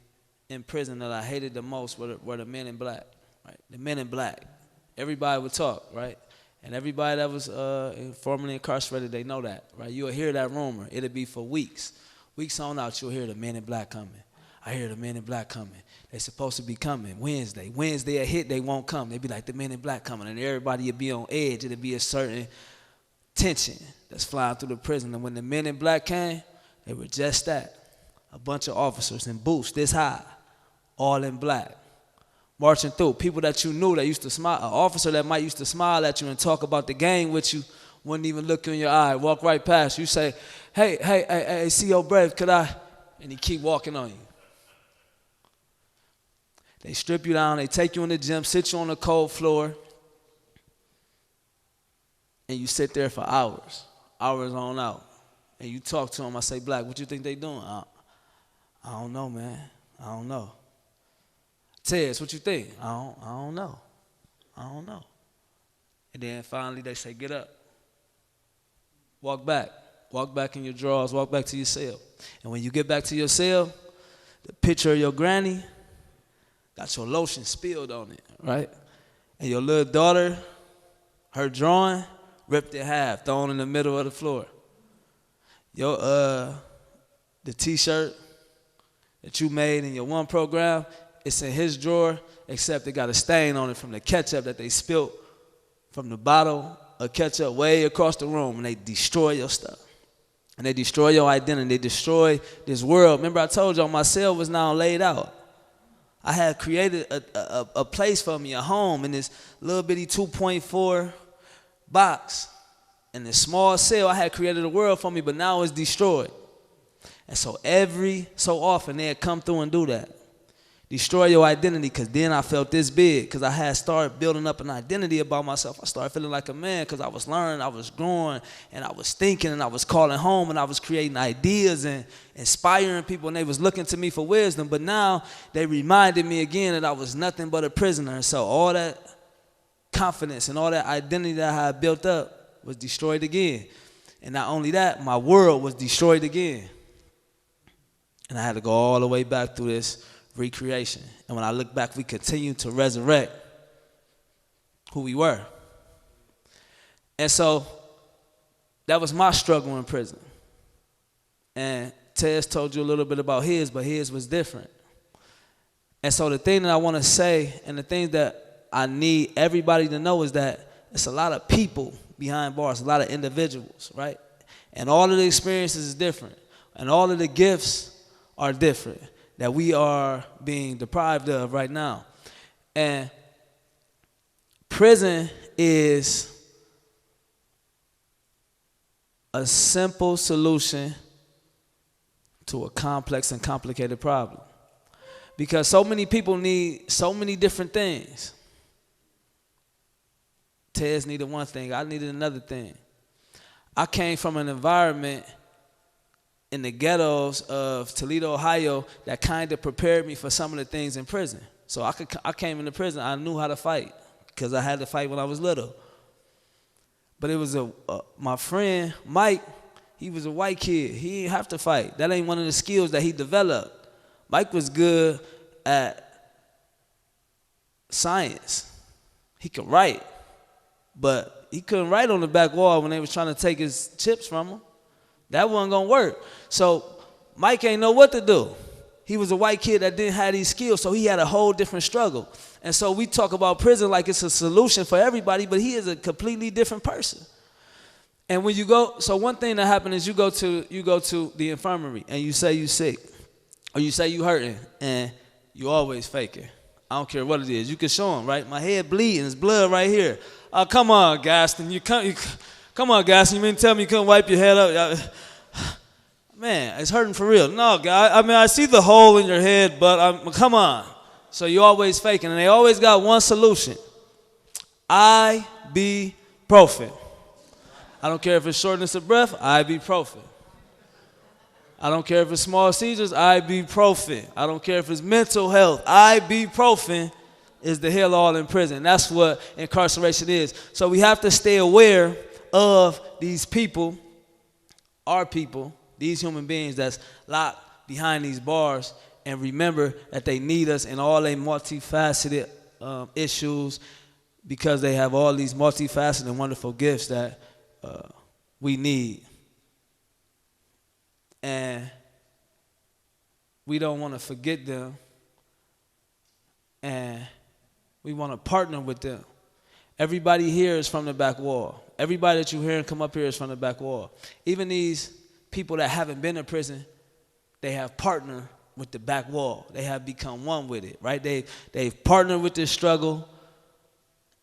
in prison that I hated the most were the men in black. Right, the men in black. Everybody would talk, right? And everybody that was formerly incarcerated, they know that, right? You'll hear that rumor. It'll be for weeks. Weeks on out, you'll hear the men in black coming. I hear the men in black coming. They're supposed to be coming Wednesday. Wednesday a hit, they won't come. They be like, the men in black coming. And everybody will be on edge. It'll be a certain tension that's flying through the prison. And when the men in black came, they were just that. A bunch of officers in boots this high, all in black. Marching through, people that you knew that used to smile, an officer that might used to smile at you and talk about the game with you, wouldn't even look you in your eye, walk right past you. You say, hey, CO Brave, could I? And he keep walking on you. They strip you down, they take you in the gym, sit you on the cold floor, and you sit there for hours on out. And you talk to them, I say, Black, what you think they doing? I don't know, man, I don't know. Tez, what you think? I don't know. And then finally they say, get up. Walk back in your drawers, walk back to your cell. And when you get back to your cell, the picture of your granny got your lotion spilled on it, right? And your little daughter, her drawing, ripped in half, thrown in the middle of the floor. Your the t-shirt that you made in your one program, it's in his drawer, except it got a stain on it from the ketchup that they spilt from the bottle of ketchup way across the room, and they destroy your stuff. And they destroy your identity. They destroy this world. Remember I told y'all my cell was now laid out. I had created a place for me, a home in this little bitty 2.4 box. In this small cell, I had created a world for me, but now it's destroyed. And so every so often, they'd come through and do that. destroy your identity, because then I felt this big, because I had started building up an identity about myself. I started feeling like a man because I was learning, I was growing, and I was thinking, and I was calling home, and I was creating ideas and inspiring people, and they was looking to me for wisdom. But now they reminded me again that I was nothing but a prisoner. And so all that confidence and all that identity that I had built up was destroyed again. And not only that, my world was destroyed again. And I had to go all the way back through this recreation. And when I look back, we continue to resurrect who we were. And so that was my struggle in prison. And Tez told you a little bit about his, but his was different. And so the thing that I want to say, and the thing that I need everybody to know, is that it's a lot of people behind bars, a lot of individuals, right? And all of the experiences is different. And all of the gifts are different that we are being deprived of right now. And prison is a simple solution to a complex and complicated problem. Because so many people need so many different things. Tez needed one thing, I needed another thing. I came from an environment in the ghettos of Toledo, Ohio, that kind of prepared me for some of the things in prison. So I came into prison, I knew how to fight, because I had to fight when I was little. But it was my friend, Mike, he was a white kid. He didn't have to fight. That ain't one of the skills that he developed. Mike was good at science. He could write, but he couldn't write on the back wall when they was trying to take his chips from him. That wasn't gonna work. So Mike ain't know what to do. He was a white kid that didn't have these skills, so he had a whole different struggle. And so we talk about prison like it's a solution for everybody, but he is a completely different person. And when you go, so one thing that happened is you go to the infirmary and you say you sick, or you say you hurting, and you always faking. I don't care what it is. You can show them, right? My head bleeding, there's blood right here. Oh, come on, Gaston. Come on, Gaston. You mean to tell me you couldn't wipe your head up? Man, it's hurting for real. No, guy. I mean, I see the hole in your head, but come on. So you always faking, and they always got one solution. Ibuprofen. I don't care if it's shortness of breath, ibuprofen. I don't care if it's small seizures, ibuprofen. I don't care if it's mental health, ibuprofen is the heal-all in prison. That's what incarceration is. So we have to stay aware of these people, our people, these human beings that's locked behind these bars, and remember that they need us in all their multifaceted issues, because they have all these multifaceted and wonderful gifts that we need. And we don't want to forget them, and we want to partner with them. Everybody here is from the back wall. Everybody that you hear and come up here is from the back wall. Even these people that haven't been in prison, they have partnered with the back wall. They have become one with it, right? They've partnered with this struggle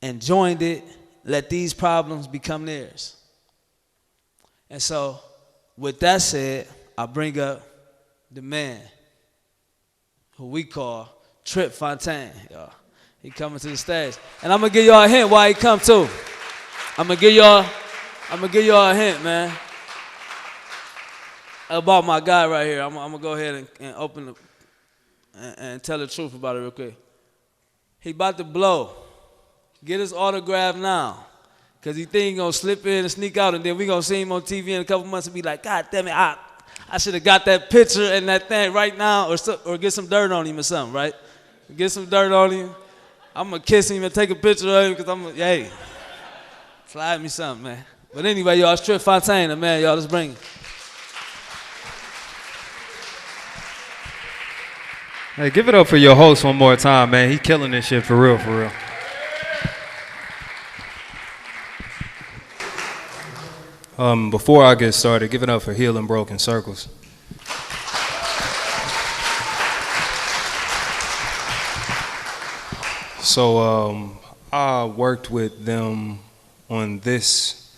and joined it, let these problems become theirs. And so, with that said, I bring up the man who we call Tripp Fontane, y'all. He coming to the stage. And I'm gonna give y'all a hint why he come too. I'm gonna give y'all a hint, man, about my guy right here. I'm gonna go ahead and open and tell the truth about it real quick. He about to blow. Get his autograph now. Because he think he gonna slip in and sneak out, and then we gonna see him on TV in a couple months and be like, God damn it, I should have got that picture and that thing right now, or get some dirt on him or something, right? Get some dirt on him. I'm gonna kiss him and take a picture of him, because hey, slide me something, man. But anyway, y'all, it's Tripp Fontane, man, y'all, let's bring it. Hey, give it up for your host one more time, man. He killing this shit for real, for real. Before I get started, give it up for Healing Broken Circles. So I worked with them on this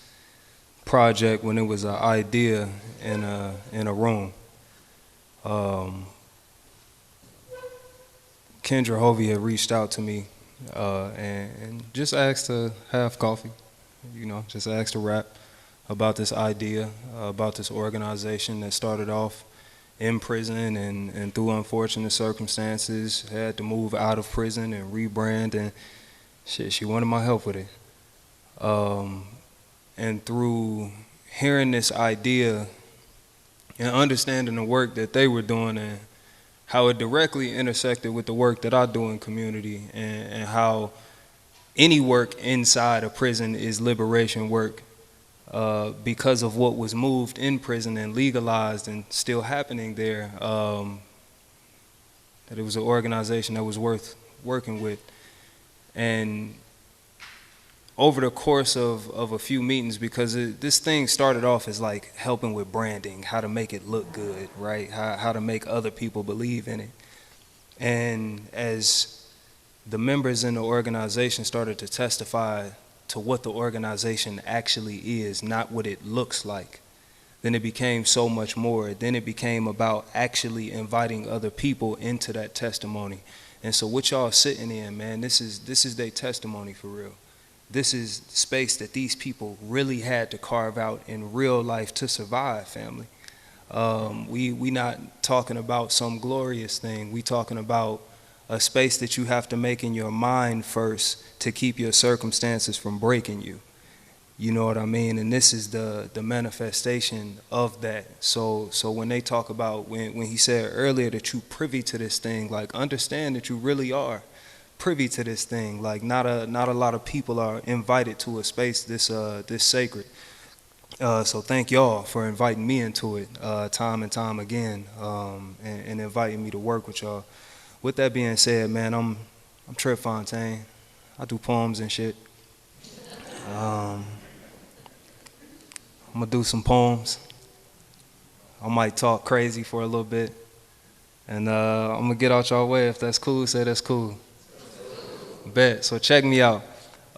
project when it was an idea in a room. Kendra Hovey had reached out to me and just asked to have coffee, just asked to rap about this idea, about this organization that started off in prison and through unfortunate circumstances had to move out of prison and rebrand, and shit, she wanted my help with it. And through hearing this idea and understanding the work that they were doing and how it directly intersected with the work that I do in community, and how any work inside a prison is liberation work because of what was moved in prison and legalized and still happening there, that it was an organization that was worth working with. And over the course of a few meetings, because this thing started off as like helping with branding, how to make it look good, right? How to make other people believe in it. And as the members in the organization started to testify to what the organization actually is, not what it looks like, then it became so much more. Then it became about actually inviting other people into that testimony. And so what y'all sitting in, man, this is their testimony for real. This is space that these people really had to carve out in real life to survive, family. We not talking about some glorious thing. We talking about a space that you have to make in your mind first to keep your circumstances from breaking you. You know what I mean? And this is the manifestation of that. So when they talk about, when he said earlier that you privy to this thing, like understand that you really are privy to this thing. Like not a lot of people are invited to a space this sacred. So thank y'all for inviting me into it time and time again, and inviting me to work with y'all. With that being said, man, I'm Tripp Fontane. I do poems and shit. I'm gonna do some poems. I might talk crazy for a little bit, and I'm gonna get out y'all way. If that's cool, say that's cool. Bet. So check me out.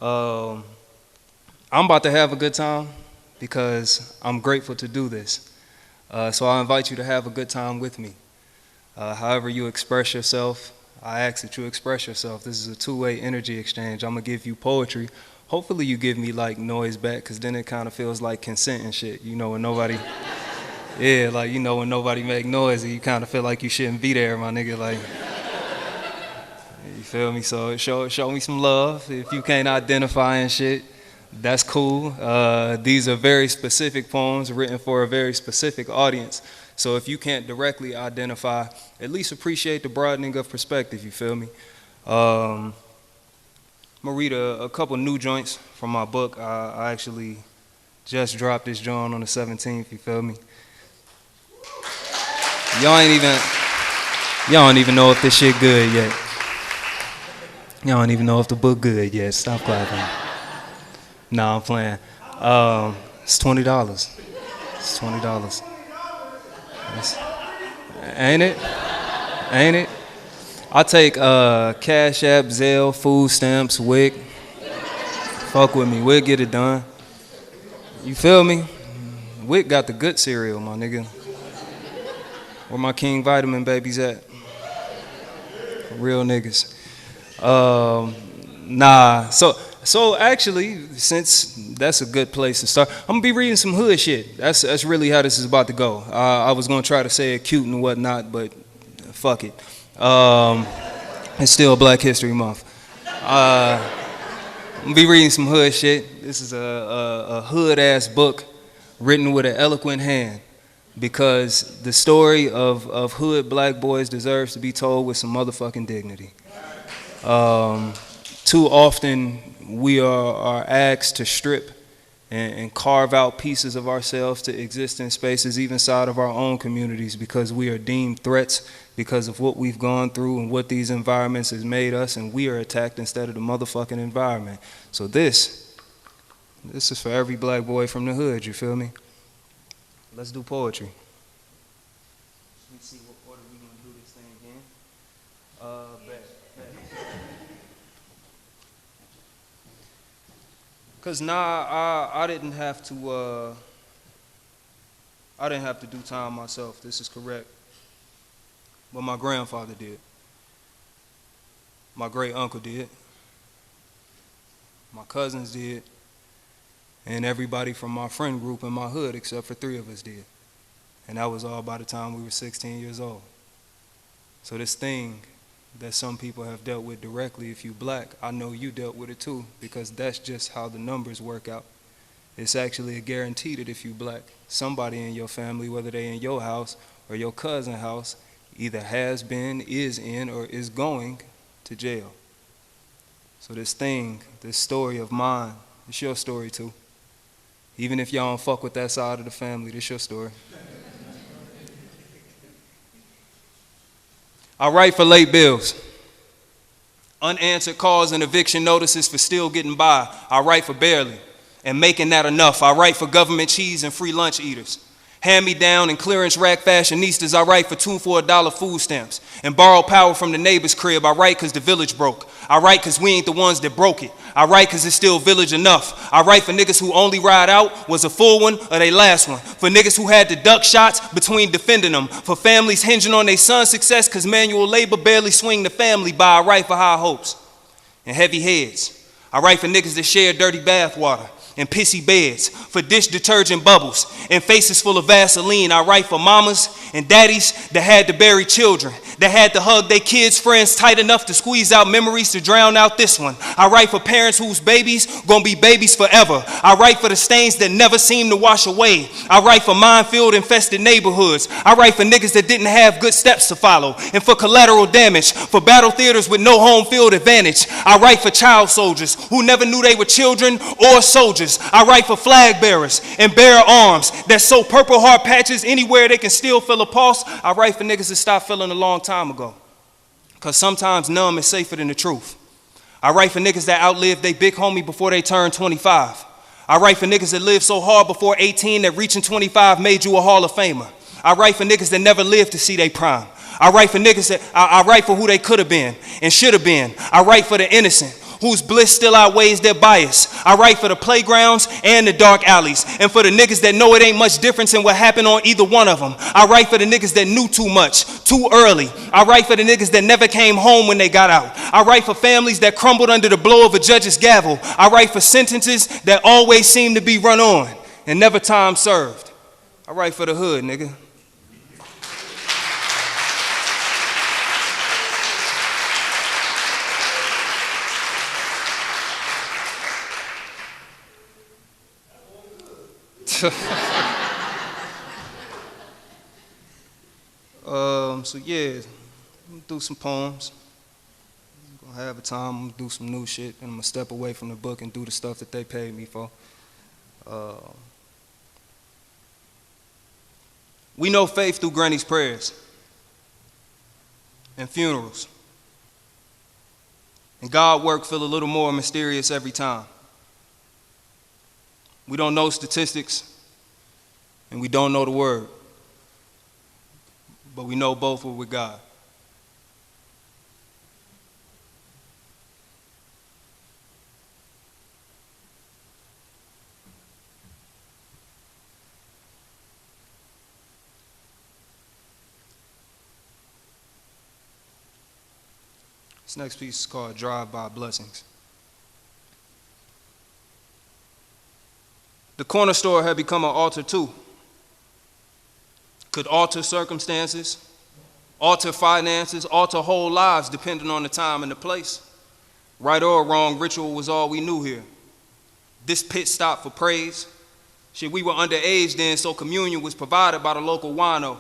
I'm about to have a good time because I'm grateful to do this. So I invite you to have a good time with me. However you express yourself, I ask that you express yourself. This is a two-way energy exchange. I'm gonna give you poetry. Hopefully you give me like noise back, because then it kind of feels like consent and shit. You know, when nobody, yeah, like, you know, when nobody make noise, you kind of feel like you shouldn't be there, my nigga. Like, you feel me? So show me some love. If you can't identify and shit, that's cool. These are very specific poems written for a very specific audience. So if you can't directly identify, at least appreciate the broadening of perspective, you feel me? I'm gonna read a couple new joints from my book. I actually just dropped this joint on the 17th, you feel me? Y'all don't even know if this shit good yet. Y'all don't even know if the book good yet. Stop clapping. Nah, I'm playing. It's $20. It's $20. Ain't it? Ain't it? I take Cash App, Zelle, food stamps, WIC. Fuck with me, we'll get it done. You feel me? WIC got the good cereal, my nigga. Where my King Vitamin babies at? Real niggas. Nah, so actually, since that's a good place to start, I'm gonna be reading some hood shit. That's really how this is about to go. I was gonna try to say it cute and whatnot, but fuck it. It's still Black History Month. I'm gonna be reading some hood shit. This is a hood ass book written with an eloquent hand, because the story of hood black boys deserves to be told with some motherfucking dignity. Too often we are asked to strip and carve out pieces of ourselves to exist in spaces even inside of our own communities, because we are deemed threats because of what we've gone through and what these environments has made us, and we are attacked instead of the motherfucking environment. So this is for every black boy from the hood, you feel me? Let's do poetry. Let me see what order we gonna do this thing in. Bet. Cause I didn't have to do time myself. This is correct. But my grandfather did. My great uncle did. My cousins did. And everybody from my friend group in my hood except for 3 of us did. And that was all by the time we were 16 years old. So this thing that some people have dealt with directly, if you black, I know you dealt with it too, because that's just how the numbers work out. It's actually a guarantee that if you black, somebody in your family, whether they in your house or your cousin's house, either has been, is in, or is going to jail. So this thing, this story of mine, it's your story too. Even if y'all don't fuck with that side of the family, this your story. I write for late bills, unanswered calls and eviction notices for still getting by. I write for barely and making that enough. I write for government cheese and free lunch eaters. Hand-me-down and clearance rack fashionistas. I write for 2 for $1 food stamps and borrow power from the neighbor's crib. I write because the village broke. I write because we ain't the ones that broke it. I write because it's still village enough. I write for niggas who only ride out was a full one or they last one. For niggas who had to duck shots between defending them. For families hinging on their son's success because manual labor barely swing the family by. I write for high hopes and heavy heads. I write for niggas that share dirty bath water and pissy beds, for dish detergent bubbles and faces full of Vaseline. I write for mamas and daddies that had to bury children, that had to hug their kids' friends tight enough to squeeze out memories to drown out this one. I write for parents whose babies gonna be babies forever. I write for the stains that never seem to wash away. I write for minefield infested neighborhoods. I write for niggas that didn't have good steps to follow, and for collateral damage, for battle theaters with no home field advantage. I write for child soldiers who never knew they were children or soldiers. I write for flag bearers and bearer arms that sew purple heart patches anywhere they can still feel a pulse. I write for niggas that stopped feeling a long time ago, because sometimes numb is safer than the truth. I write for niggas that outlived they big homie before they turned 25. I write for niggas that lived so hard before 18 that reaching 25 made you a Hall of Famer. I write for niggas that never lived to see their prime. I write for niggas that I write for who they could have been and should have been. I write for the innocent whose bliss still outweighs their bias. I write for the playgrounds and the dark alleys, and for the niggas that know it ain't much difference in what happened on either one of them. I write for the niggas that knew too much, too early. I write for the niggas that never came home when they got out. I write for families that crumbled under the blow of a judge's gavel. I write for sentences that always seem to be run on and never time served. I write for the hood, nigga. So yeah, I'm gonna do some poems. I'm gonna have a time, I'm gonna do some new shit, and I'm gonna step away from the book and do the stuff that they paid me for. We know faith through granny's prayers and funerals. And God work feel a little more mysterious every time. We don't know statistics, and we don't know the word, but we know both were with God. This next piece is called Drive-By Blessings. The corner store had become an altar too. Could alter circumstances, alter finances, alter whole lives depending on the time and the place. Right or wrong, ritual was all we knew here. This pit stop for praise. Shit, we were underage then, so communion was provided by the local wino.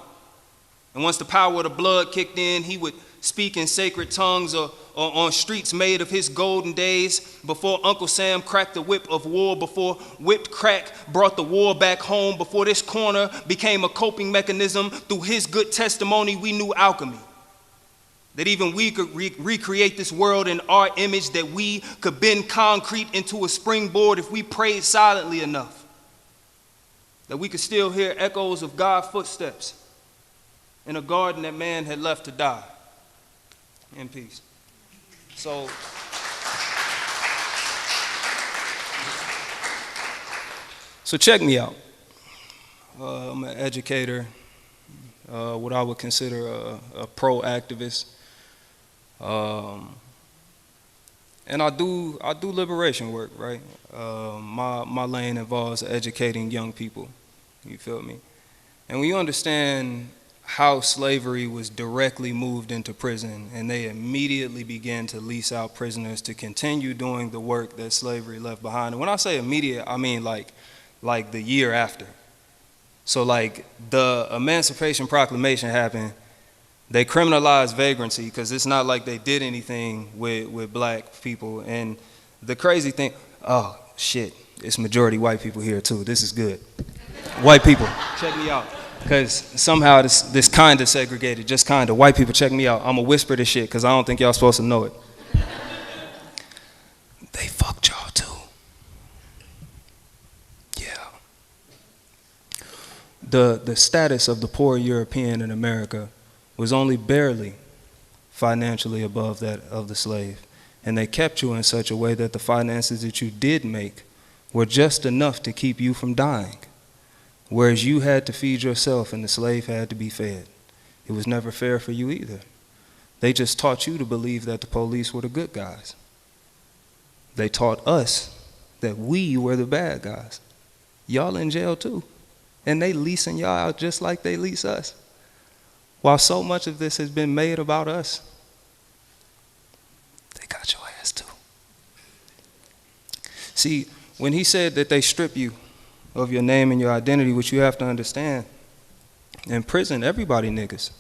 And once the power of the blood kicked in, he would speak in sacred tongues or on streets made of his golden days, before Uncle Sam cracked the whip of war, before whipped crack brought the war back home, before this corner became a coping mechanism. Through his good testimony, we knew alchemy. That even we could recreate this world in our image, that we could bend concrete into a springboard if we prayed silently enough. That we could still hear echoes of God's footsteps in a garden that man had left to die. In peace. So check me out. I'm an educator, what I would consider a pro-activist. And I do liberation work, right? My lane involves educating young people. You feel me? And when you understand how slavery was directly moved into prison, and they immediately began to lease out prisoners to continue doing the work that slavery left behind. And when I say immediate, I mean like the year after. So like the Emancipation Proclamation happened, they criminalized vagrancy because it's not like they did anything with black people. And the crazy thing, oh shit, it's majority white people here too. This is good. White people, check me out. Because somehow this kind of segregated, just kind of. White people, check me out. I'm going to whisper this shit because I don't think y'all supposed to know it. They fucked y'all too. Yeah. The status of the poor European in America was only barely financially above that of the slave. And they kept you in such a way that the finances that you did make were just enough to keep you from dying. Whereas you had to feed yourself and the slave had to be fed. It was never fair for you either. They just taught you to believe that the police were the good guys. They taught us that we were the bad guys. Y'all in jail too. And they leasing y'all out just like they lease us. While so much of this has been made about us, they got your ass too. See, when he said that they strip you of your name and your identity, which you have to understand, in prison, everybody niggas.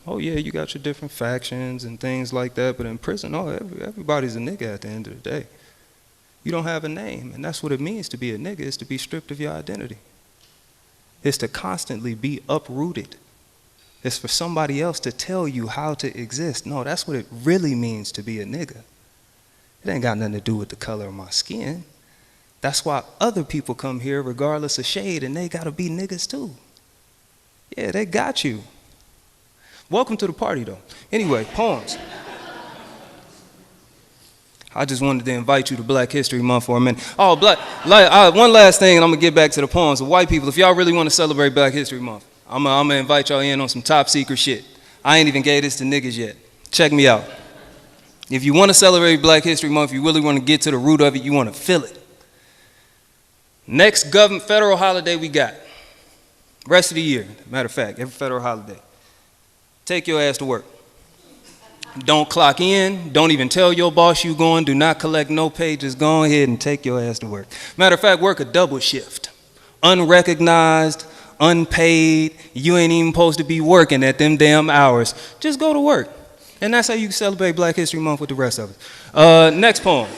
Oh yeah, you got your different factions and things like that, but in prison, everybody's a nigga at the end of the day. You don't have a name, and that's what it means to be a nigga, is to be stripped of your identity. It's to constantly be uprooted. It's for somebody else to tell you how to exist. No, that's what it really means to be a nigga. It ain't got nothing to do with the color of my skin. That's why other people come here regardless of shade, and they gotta be niggas too. Yeah, they got you. Welcome to the party though. Anyway, poems. I just wanted to invite you to Black History Month for a minute. Oh, one last thing, and I'm gonna get back to the poems. The white people, if y'all really wanna celebrate Black History Month, I'm gonna invite y'all in on some top secret shit. I ain't even gave this to niggas yet. Check me out. If you wanna celebrate Black History Month, you really wanna get to the root of it, you wanna feel it. Next federal holiday we got, rest of the year, matter of fact, every federal holiday. Take your ass to work. Don't clock in, don't even tell your boss you going, do not collect no pay, just go ahead and take your ass to work. Matter of fact, work a double shift. Unrecognized, unpaid, you ain't even supposed to be working at them damn hours. Just go to work. And that's how you celebrate Black History Month with the rest of us. Next poem,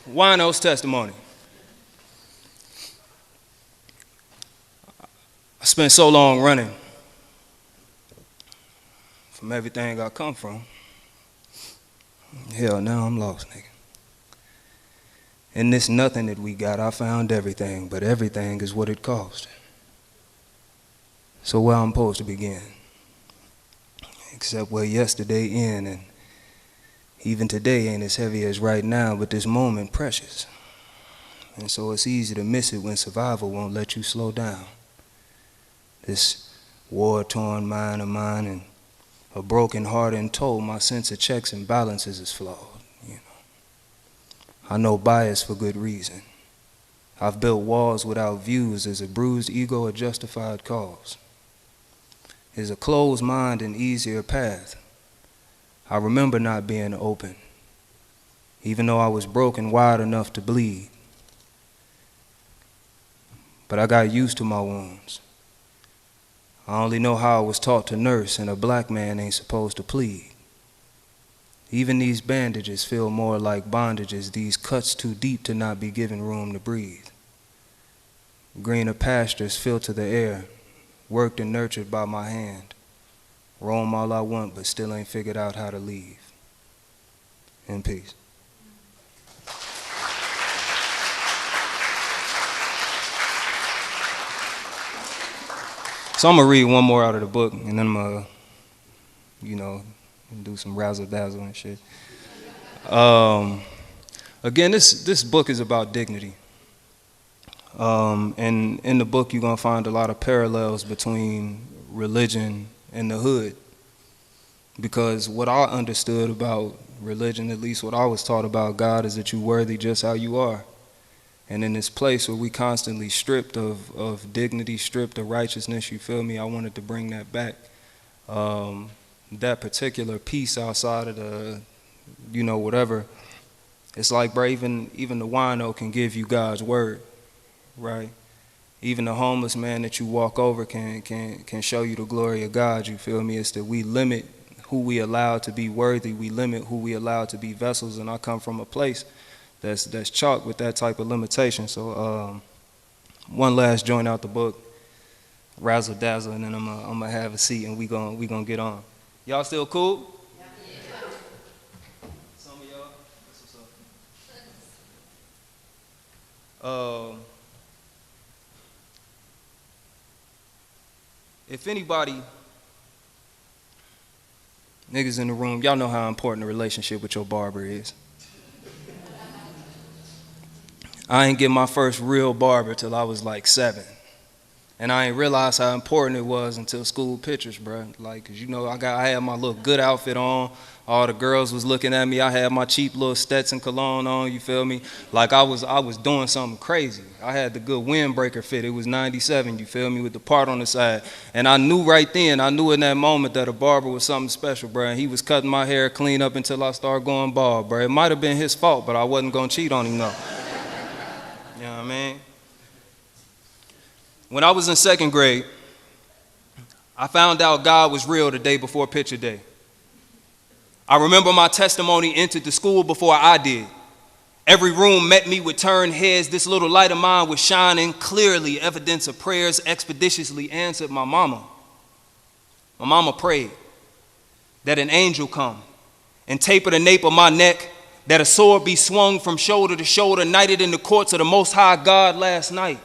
Wino's Testimony. I spent so long running from everything I come from. Hell, now I'm lost, nigga. In this nothing that we got, I found everything, but everything is what it cost. So where I'm supposed to begin? Except where yesterday ended, and even today ain't as heavy as right now, but this moment precious. And so it's easy to miss it when survival won't let you slow down. This war-torn mind of mine and a broken heart and told my sense of checks and balances is flawed. You know, I know bias for good reason. I've built walls without views. Is a bruised ego a justified cause? Is a closed mind an easier path? I remember not being open, even though I was broken wide enough to bleed. But I got used to my wounds. I only know how I was taught to nurse, and a black man ain't supposed to plead. Even these bandages feel more like bondages, these cuts too deep to not be given room to breathe. Greener pastures filter the air, worked and nurtured by my hand. Roam all I want, but still ain't figured out how to leave. In peace. So I'm gonna read one more out of the book, and then I'm gonna, do some razzle dazzle and shit. Again, this book is about dignity. And in the book, you're gonna find a lot of parallels between religion and the hood. Because what I understood about religion, at least what I was taught about God, is that you're worthy just how you are. And in this place where we constantly stripped of dignity, stripped of righteousness, you feel me, I wanted to bring that back. That particular piece outside of the, whatever, it's like, bro, even the wino can give you God's word, right? Even the homeless man that you walk over can show you the glory of God, you feel me? It's that we limit who we allow to be worthy, we limit who we allow to be vessels, and I come from a place that's chalked with that type of limitation. So one last joint out the book, Razzle Dazzle, and then I'm gonna have a seat and we gonna get on. Y'all still cool? Yeah. Some of y'all? That's what's up. If anybody, niggas in the room, y'all know how important the relationship with your barber is. I ain't get my first real barber till I was like 7. And I ain't realized how important it was until school pictures, bro. Like, 'cause I had my little good outfit on. All the girls was looking at me. I had my cheap little Stetson cologne on, you feel me? Like I was doing something crazy. I had the good windbreaker fit. It was 97, you feel me, with the part on the side. And I knew right then, in that moment that a barber was something special, bro. And he was cutting my hair clean up until I started going bald, bro. It might have been his fault, but I wasn't gonna cheat on him, though. You know what I mean? When I was in 2nd grade, I found out God was real the day before picture day. I remember my testimony entered the school before I did. Every room met me with turned heads. This little light of mine was shining clearly, evidence of prayers expeditiously answered. My mama prayed that an angel come and taper the nape of my neck, that a sword be swung from shoulder to shoulder, knighted in the courts of the Most High God last night.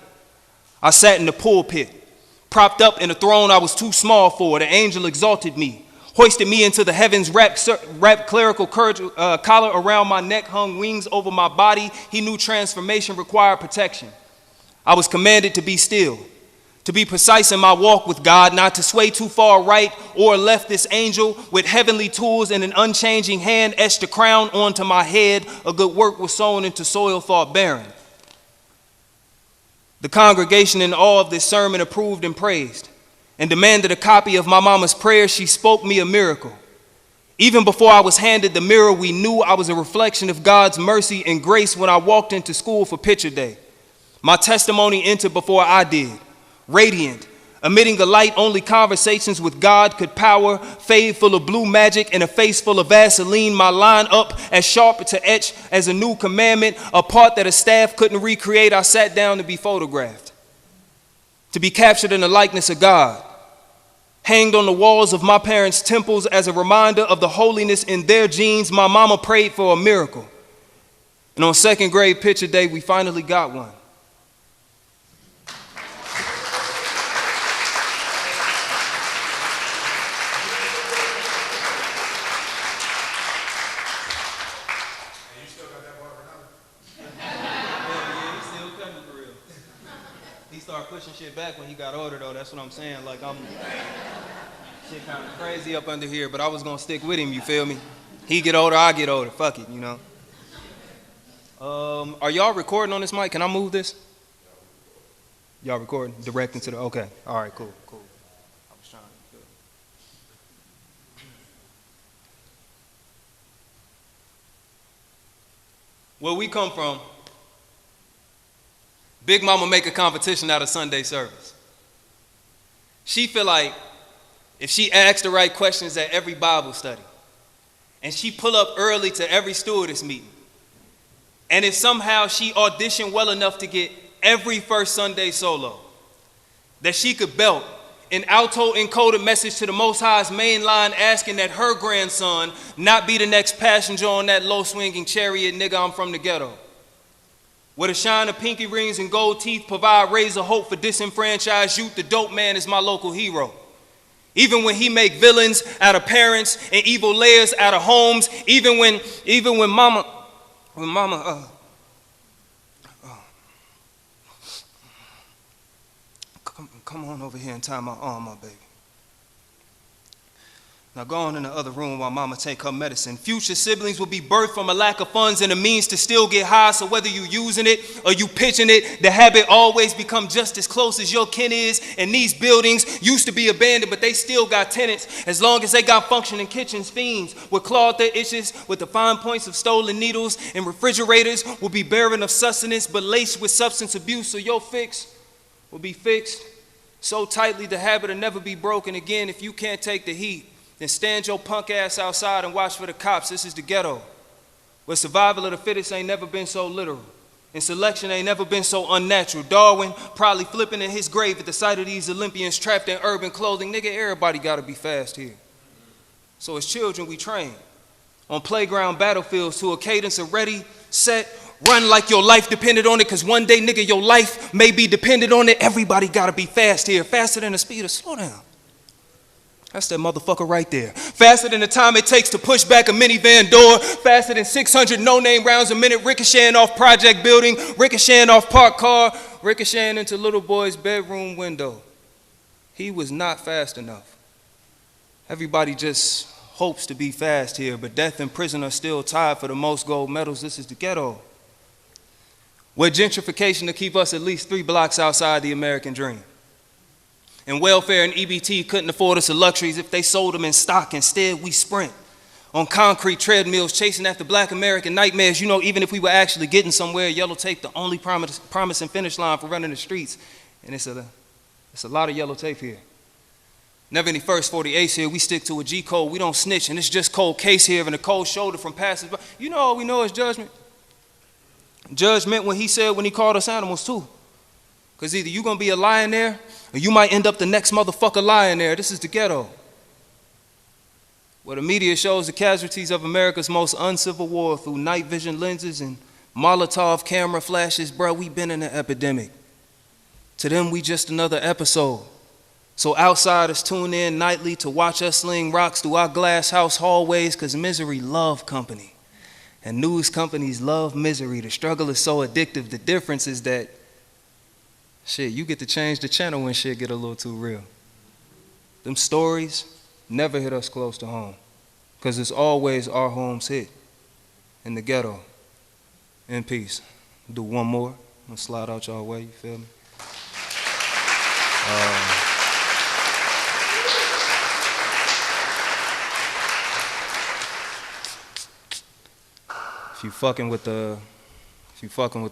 I sat in the pulpit, propped up in a throne I was too small for. The angel exalted me, hoisted me into the heavens, wrapped clerical collar around my neck, hung wings over my body. He knew transformation required protection. I was commanded to be still, to be precise in my walk with God, not to sway too far right or left. This angel with heavenly tools and an unchanging hand etched a crown onto my head. A good work was sown into soil thought barren. The congregation in awe of this sermon approved and praised and demanded a copy of my mama's prayer. She spoke me a miracle. Even before I was handed the mirror, we knew I was a reflection of God's mercy and grace when I walked into school for picture day. My testimony entered before I did, radiant, emitting a light only conversations with God could power, fade full of blue magic and a face full of Vaseline. My line up as sharp to etch as a new commandment, a part that a staff couldn't recreate. I sat down to be photographed, to be captured in the likeness of God, hanged on the walls of my parents' temples as a reminder of the holiness in their genes. My mama prayed for a miracle. And on 2nd grade picture day, we finally got one. Pushing shit back when he got older, though. That's what I'm saying. Like, shit kind of crazy up under here, but I was gonna stick with him, you feel me? He get older, I get older. Fuck it, Are y'all recording on this mic? Can I move this? Y'all recording? Directing to the, okay. All right, cool. I was trying to do it. Where we come from, Big Mama make a competition out of Sunday service. She feel like if she asks the right questions at every Bible study, and she pull up early to every stewardess meeting, and if somehow she auditioned well enough to get every first Sunday solo, that she could belt an alto encoded message to the Most High's main line asking that her grandson not be the next passenger on that low swinging chariot. Nigga, I'm from the ghetto. Where the shine of pinky rings and gold teeth provide rays of hope for disenfranchised youth, the dope man is my local hero. Even when he make villains out of parents and evil layers out of homes, even when mama, come on over here and tie my arm up, baby. Now go on in the other room while mama take her medicine. Future siblings will be birthed from a lack of funds and a means to still get high. So whether you using it or you pitching it, the habit always become just as close as your kin is. And these buildings used to be abandoned, but they still got tenants. As long as they got functioning kitchens, fiends with clawed their itches, with the fine points of stolen needles, and refrigerators will be barren of sustenance, but laced with substance abuse. So your fix will be fixed so tightly the habit will never be broken again. If you can't take the heat, then stand your punk ass outside and watch for the cops. This is the ghetto, where survival of the fittest ain't never been so literal, and selection ain't never been so unnatural. Darwin probably flipping in his grave at the sight of these Olympians trapped in urban clothing. Nigga, everybody gotta be fast here. So as children, we train on playground battlefields to a cadence of ready, set, run like your life depended on it, because one day, nigga, your life may be dependent on it. Everybody gotta be fast here, faster than the speed of slow down. That's that motherfucker right there. Faster than the time it takes to push back a minivan door. Faster than 600 no-name rounds a minute, ricocheting off project building, ricocheting off parked car, ricocheting into little boy's bedroom window. He was not fast enough. Everybody just hopes to be fast here, but death and prison are still tied for the most gold medals. This is the ghetto, where gentrification to keep us at least 3 blocks outside the American dream. And welfare and EBT couldn't afford us the luxuries if they sold them in stock. Instead, we sprint on concrete treadmills, chasing after black American nightmares. You know, even if we were actually getting somewhere, yellow tape, the only promising finish line for running the streets. And it's a lot of yellow tape here. Never any first 48s here. We stick to a G code. We don't snitch, and it's just cold case here and a cold shoulder from passers. You know all we know is judgment. Judgment when he called us animals too. Because either you're going to be a lion there, or you might end up the next motherfucker lying there. This is the ghetto, where the media shows the casualties of America's most uncivil war through night vision lenses and Molotov camera flashes. Bro, we been in an epidemic. To them, we just another episode. So outsiders tune in nightly to watch us sling rocks through our glass house hallways, because misery love company. And news companies love misery. The struggle is so addictive. The difference is that shit, you get to change the channel when shit get a little too real. Them stories never hit us close to home, because it's always our homes hit in the ghetto. In peace. Do one more. I'm gonna slide out y'all way, you feel me? If you fucking with the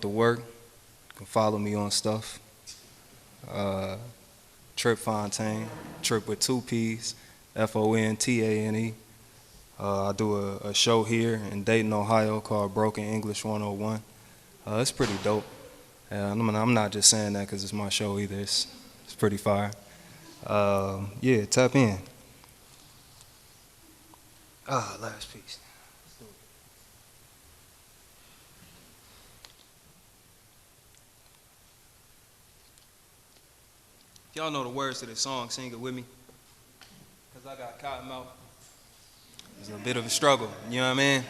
work, you can follow me on stuff. Tripp Fontane, Tripp with 2 P's, Fontane. I do a show here in Dayton, Ohio called Broken English 101. It's pretty dope. I'm not just saying that because it's my show either. It's pretty fire. Yeah, tap in. Last piece. Y'all know the words to this song, sing it with me. Because I got cotton mouth. It's a bit of a struggle, you know what I mean?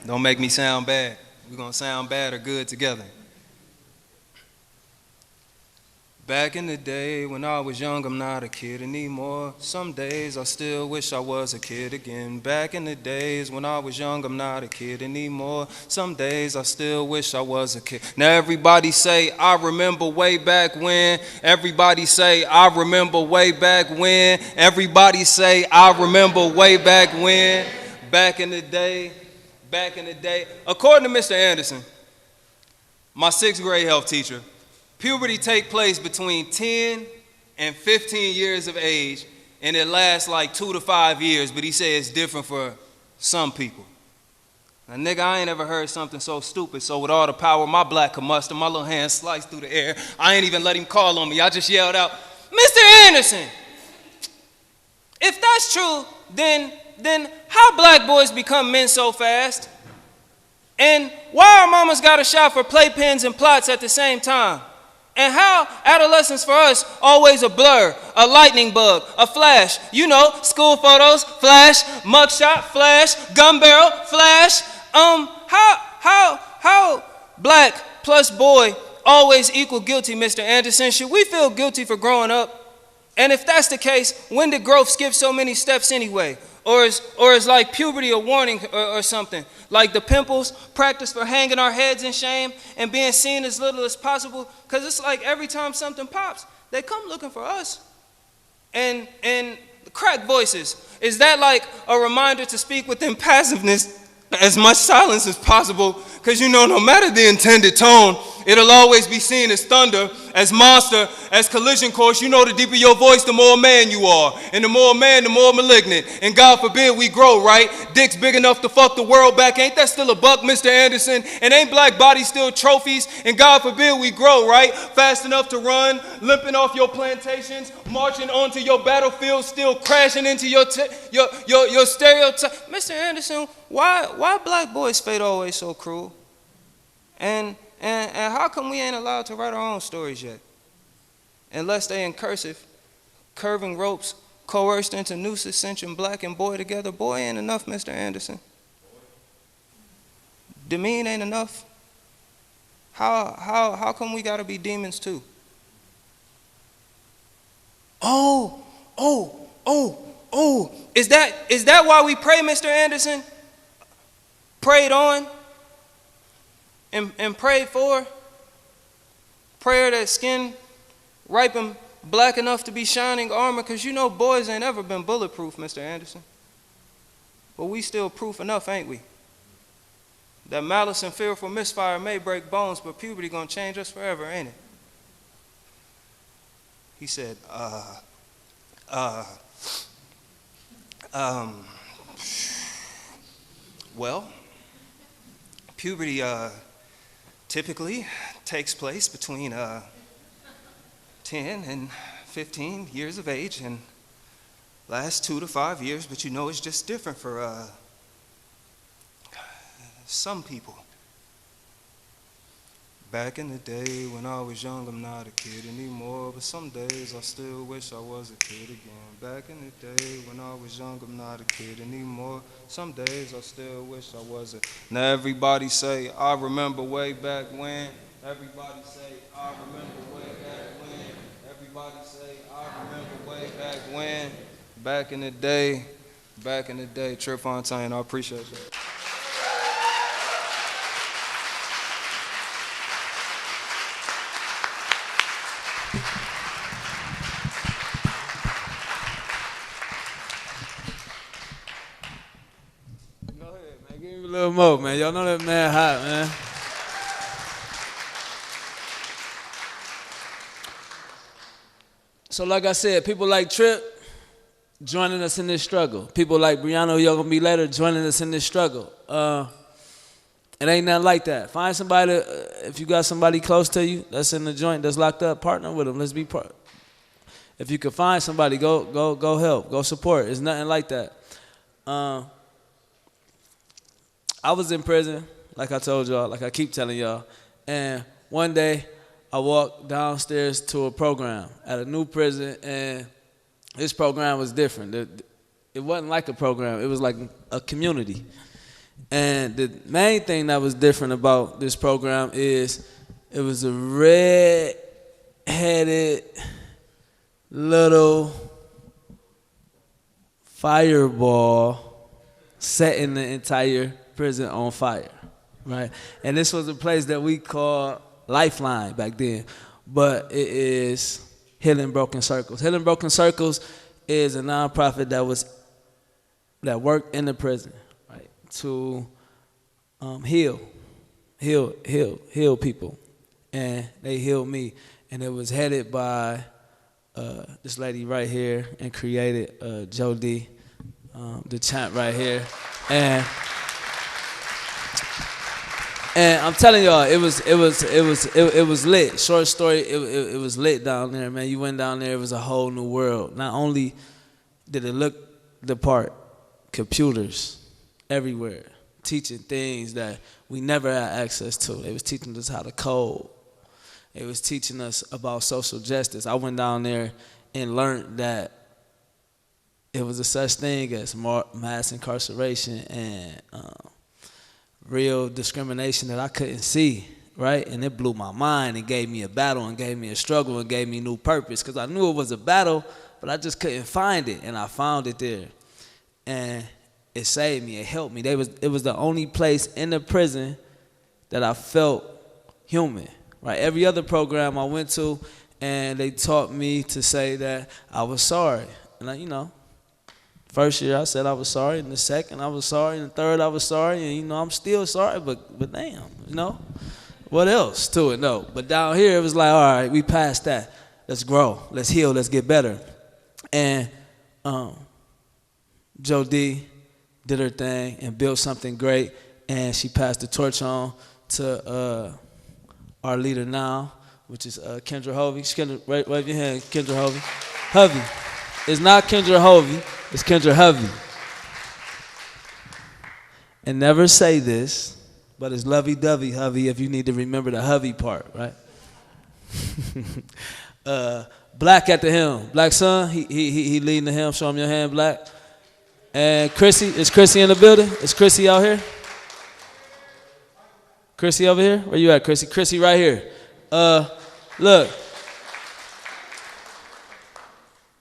Don't make me sound bad. We're going to sound bad or good together. Back in the day when I was young, I'm not a kid anymore. Some days I still wish I was a kid again. Back in the days when I was young, I'm not a kid anymore. Some days I still wish I was a kid. Now everybody say, I remember way back when. Everybody say, I remember way back when. Everybody say, I remember way back when. Back in the day, back in the day. According to Mr. Anderson, my 6th grade health teacher, puberty takes place between 10 and 15 years of age, and it lasts like 2 to 5 years, but he said it's different for some people. Now, nigga, I ain't ever heard something so stupid, so with all the power of my black mustard, my little hand sliced through the air, I ain't even let him call on me. I just yelled out, Mr. Anderson, if that's true, then how black boys become men so fast? And why our mamas got a shot for playpens and plots at the same time? And how adolescence for us always a blur, a lightning bug, a flash. You know, school photos, flash, mugshot, flash, gun barrel, flash. How black plus boy always equal guilty, Mr. Anderson? Should we feel guilty for growing up? And if that's the case, when did growth skip so many steps anyway? Or is like puberty a warning or something? Like the pimples, practice for hanging our heads in shame and being seen as little as possible? Because it's like every time something pops, they come looking for us. And crack voices, is that like a reminder to speak with impassiveness, as much silence as possible? Because no matter the intended tone, it'll always be seen as thunder, as monster, as collision course. The deeper your voice, the more man you are. And the more man, the more malignant. And God forbid we grow, right? Dicks big enough to fuck the world back. Ain't that still a buck, Mr. Anderson? And ain't black bodies still trophies? And God forbid we grow, right? Fast enough to run, limping off your plantations, marching onto your battlefield, still crashing into your stereotype. Mr. Anderson, why black boys' fate always so cruel? And how come we ain't allowed to write our own stories yet? Unless they in cursive, curving ropes, coerced into nooses, cinching black and boy together. Boy ain't enough, Mr. Anderson. Demean ain't enough. How come we gotta be demons too? Oh, is that why we pray, Mr. Anderson? Prayed on and prayed for? Prayer that skin ripen black enough to be shining armor, because boys ain't ever been bulletproof, Mr. Anderson. But we still proof enough, ain't we? That malice and fearful misfire may break bones, but puberty gonna change us forever, ain't it? He said, well, puberty typically takes place between 10 and 15 years of age and lasts 2 to 5 years, but it's just different for some people. Back in the day when I was young, I'm not a kid anymore, but some days I still wish I was a kid again. Back in the day when I was young, I'm not a kid anymore. Some days I still wish I was a... Now everybody say, I remember way back when. Everybody say, I remember way back when. Everybody say, I remember way back when. Back in the day, Tripp Fontane, I appreciate you. Give me a little more, man. Y'all know that man hot, man. So like I said, people like Tripp joining us in this struggle. People like Brianna, who y'all gonna be later, joining us in this struggle. It ain't nothing like that. Find somebody, if you got somebody close to you that's in the joint, that's locked up, partner with them. Let's be part. If you can find somebody, go help, go support. It's nothing like that. I was in prison, like I told y'all, like I keep telling y'all, and one day I walked downstairs to a program at a new prison, and this program was different. It wasn't like a program, it was like a community. And the main thing that was different about this program is it was a red-headed little fireball setting the entire prison on fire, right? And this was a place that we called Lifeline back then, but it is Healing Broken Circles. Healing Broken Circles is a nonprofit that worked in the prison, right, to heal people, and they healed me. And it was headed by this lady right here, and created Jody, the champ right here, and I'm telling y'all, it was lit. Short story, it was lit down there, man. You went down there, it was a whole new world. Not only did it look the part, computers everywhere, teaching things that we never had access to. They was teaching us how to code. It was teaching us about social justice. I went down there and learned that it was a such thing as mass incarceration and real discrimination that I couldn't see, right? And it blew my mind and gave me a battle and gave me a struggle and gave me new purpose, because I knew it was a battle, but I just couldn't find it, and I found it there. and it saved me. It helped me. It was the only place in the prison that I felt human. Right? Every other program I went to, and they taught me to say that I was sorry. And first year I said I was sorry, and the second I was sorry, and the third I was sorry, and I'm still sorry, but damn, what else to it? No. But down here it was like, all right, we passed that. Let's grow, let's heal, let's get better. And Joe D did her thing and built something great, and she passed the torch on to our leader now, which is Kendra Hovey. Kendra, wave your hand, Kendra Hovey. Hovey. It's not Kendra Hovey, it's Kendra Hovey. And never say this, but it's lovey-dovey, Hovey, if you need to remember the Hovey part, right? Blakk at the helm. Blakk Sun, he leading the helm. Show him your hand, Blakk. And Chrissy, is Chrissy in the building? Is Chrissy out here? Chrissy over here? Where you at, Chrissy? Chrissy right here. Look.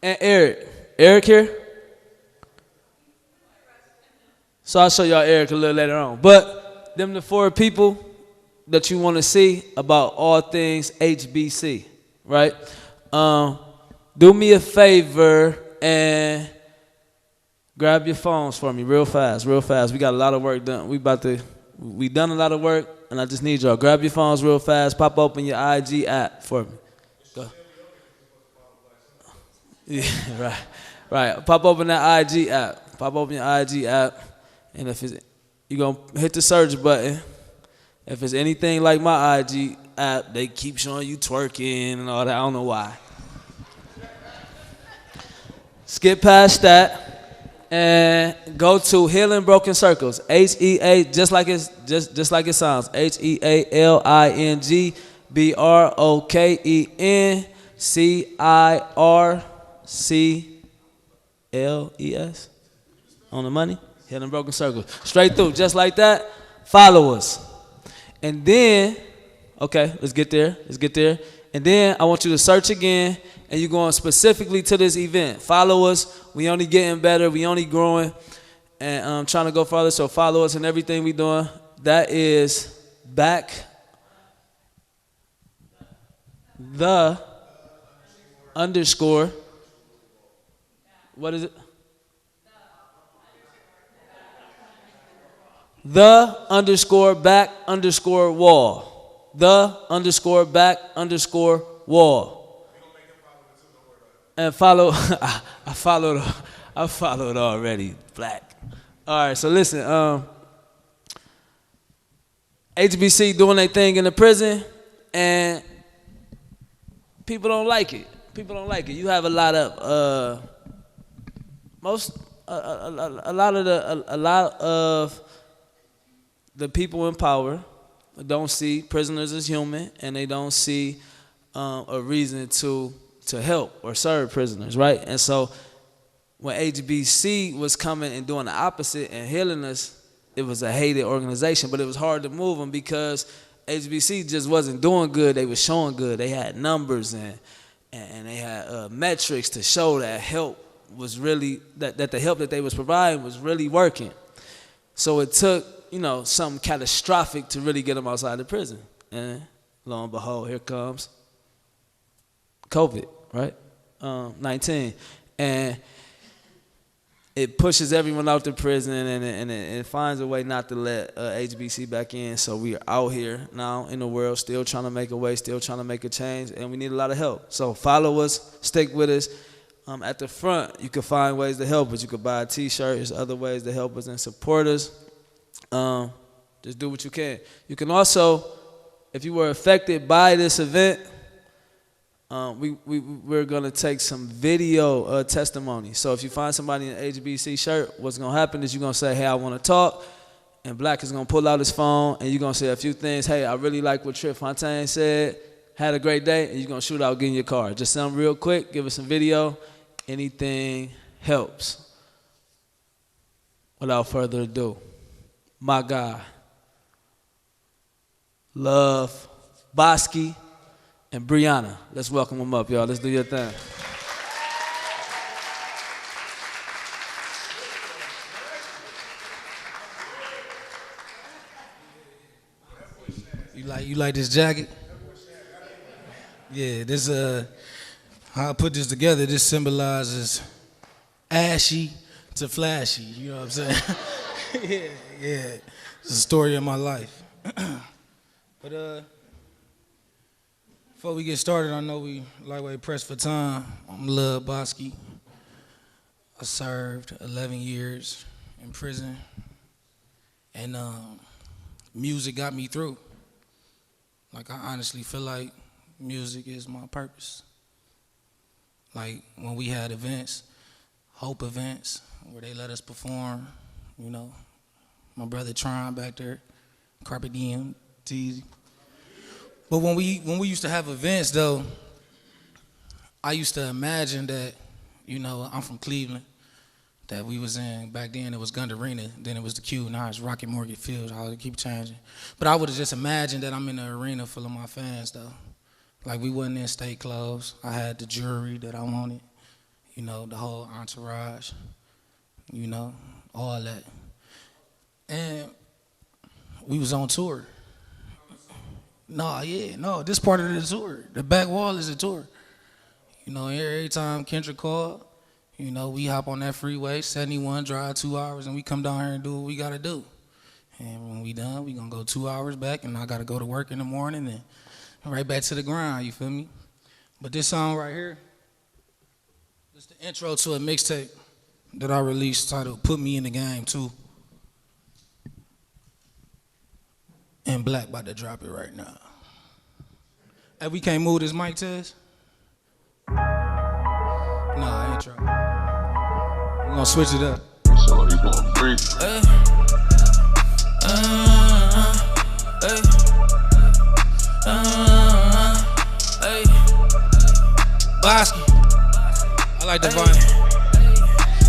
And Eric here? So I'll show y'all Eric a little later on. But them the 4 people that you want to see about all things HBC, right? Do me a favor and grab your phones for me real fast. We got a lot of work done. We done a lot of work, and I just need y'all. Grab your phones real fast. Pop open your IG app for me. Go. Yeah, right. Pop open that IG app. Pop open your IG app, and if you're going to hit the search button. If it's anything like my IG app, they keep showing you twerking and all that. I don't know why. Skip past that and go to Healing Broken Circles. HEA, just like it sounds. HEALINGBrokenCircles. On the money? Healing Broken Circles. Straight through, just like that. Follow us. And then, okay, let's get there. And then I want you to search again, and you're going specifically to this event. Follow us. We only getting better. We only growing, and I'm trying to go farther. So follow us in everything we doing. That is Back the underscore. What is it? The underscore back underscore wall. The underscore back underscore wall. And follow. I followed already. Blakk. All right. So listen. HBC doing their thing in the prison, and people don't like it. You have a lot of a lot of the people in power don't see prisoners as human, and they don't see a reason to help or serve prisoners, right? And so when HBC was coming and doing the opposite and healing us, it was a hated organization, but it was hard to move them because HBC just wasn't doing good. They were showing good. They had numbers and they had metrics to show that help was really, that the help that they was providing was really working. So it took, something catastrophic to really get them outside the prison. And lo and behold, here comes COVID, right? 19. And it pushes everyone out the prison, and it finds a way not to let HBC back in. So we are out here now in the world, still trying to make a way, still trying to make a change, and we need a lot of help. So follow us, stick with us. At the front, you can find ways to help us. You can buy a T-shirt. There's other ways to help us and support us. Just do what you can. You can also, if you were affected by this event, we're going to take some video testimony. So if you find somebody in an HBC shirt, what's going to happen is you're going to say, hey, I want to talk. And Blakk is going to pull out his phone, and you're going to say a few things. Hey, I really like what Tripp Fontane said. Had a great day. And you're going to shoot out, get in your car. Just sound real quick. Give us some video. Anything helps. Without further ado, my guy, Love, Baski, and Brianna. Let's welcome them up, y'all. Let's do your thing. You like this jacket? Yeah, this how I put this together, this symbolizes ashy to flashy, you know what I'm saying? yeah. It's a story of my life. But before we get started, I know we lightweight pressed for time. I'm Lil Baski. I served 11 years in prison, and music got me through. Like, I honestly feel like music is my purpose. Like, when we had events, Hope events, where they let us perform, you know, my brother Tron back there, Carpe Diem, Teasy. But when we used to have events, though, I used to imagine that, you know, I'm from Cleveland, that we was in, back then it was Gund Arena, then it was the Q, now it's Rocket Mortgage Field, I would keep changing. But I would have just imagined that I'm in an arena full of my fans, though. Like, we wasn't in state clothes. I had the jewelry that I wanted, you know, the whole entourage, you know, all that. And we was on tour. No, this part of the tour. The BackWall is a tour. You know, every time Kendrick called, you know, we hop on that freeway, 71, drive 2 hours, and we come down here and do what we gotta do. And when we done, we gonna go 2 hours back, and I gotta go to work in the morning, and right back to the grind, you feel me? But this song right here, it's the intro to a mixtape that I released titled Put Me in the Game Too. And Blakk about to drop it right now. Hey, we can't move this mic test? Nah, intro. We're gonna switch it up. So you gonna breathe? Hey. Hey. Baski. I like the vibe.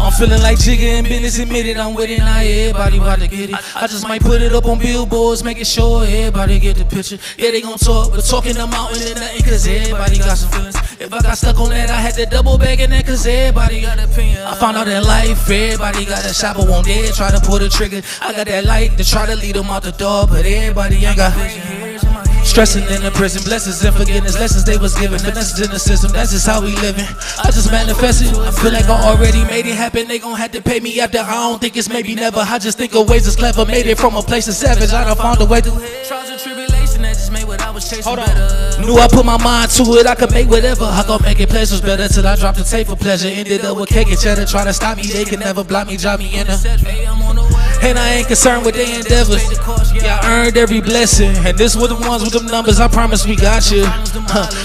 I'm feeling like Jigga in business, admitted I'm with it, now everybody about to get it. I just might put it up on billboards, making sure everybody get the picture. Yeah, they gon' talk, but talking the mountain and nothing, cause everybody got some feelings. If I got stuck on that, I had to double back in that, cause everybody got an opinion. I found out that life, everybody got a shot, but won't dare try to pull the trigger. I got that light to try to lead them out the door, but everybody ain't got vision. Stressing in the prison, blessings and forgiveness, lessons they was given, the message in the system, that's just how we living. I just manifested, I feel like I already made it happen, they gon' have to pay me after, I don't think it's maybe never, I just think of ways that's clever, made it from a place of savage, I done found a way through trials and tribulation, that just made what I was chasing better. Knew I put my mind to it, I could make whatever, I gon' make it pleasures better, till I dropped the tape for pleasure, ended up with cake and cheddar, try to stop me, they can never block me, drop me in and I ain't concerned with their endeavors. Yeah, I earned every blessing, and this was the ones with them numbers. I promise we got you.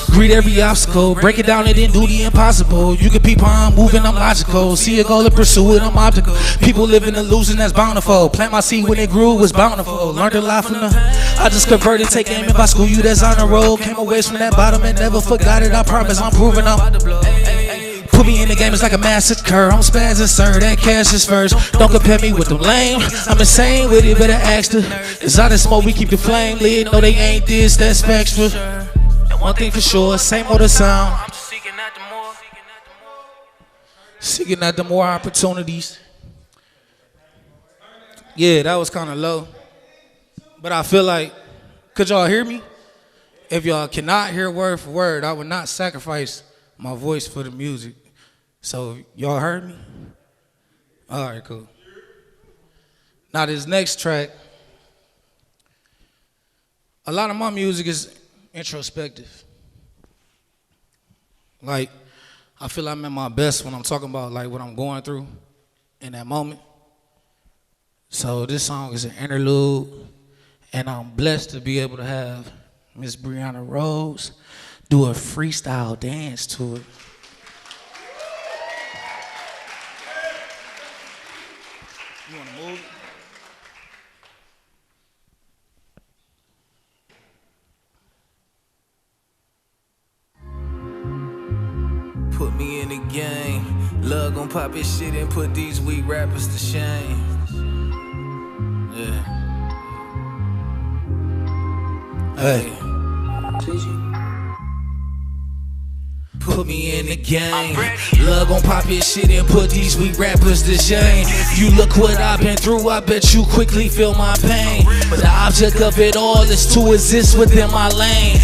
Greet every obstacle, break it down and then do the impossible. You can peep how I'm moving, I'm logical. See a goal and pursue it, I'm optical. People live in illusion that's bountiful. Plant my seed when it grew, was bountiful. Learned a lot from the. I just converted, take aim if I school you, that's on the road. Came away from that bottom and never forgot it. I promise I'm proving I'm. Put me in the game, it's like a massacre. I'm spazzing, sir, that cash is first. Don't compare me with them lame. I'm insane with it, better ask her. Cause out of smoke, we keep the flame lit. No, they ain't this, that's factual. And one thing for sure, same old sound. I'm just seeking out the more opportunities. Yeah, that was kind of low. But I feel like, could y'all hear me? If y'all cannot hear word for word, I would not sacrifice my voice for the music. So y'all heard me? All right, cool. Now this next track, a lot of my music is introspective. Like, I feel I'm at my best when I'm talking about like what I'm going through in that moment. So this song is an interlude, and I'm blessed to be able to have Miss Brianna Rhodes do a freestyle dance to it. You wanna move? Put me in the game. Love gon' pop his shit and put these weak rappers to shame. Yeah. Hey. put me in the game. Love gon' pop his shit and put these weak rappers to shame. You look what I've been through, I bet you quickly feel my pain. But the object of it all is to exist within my lane.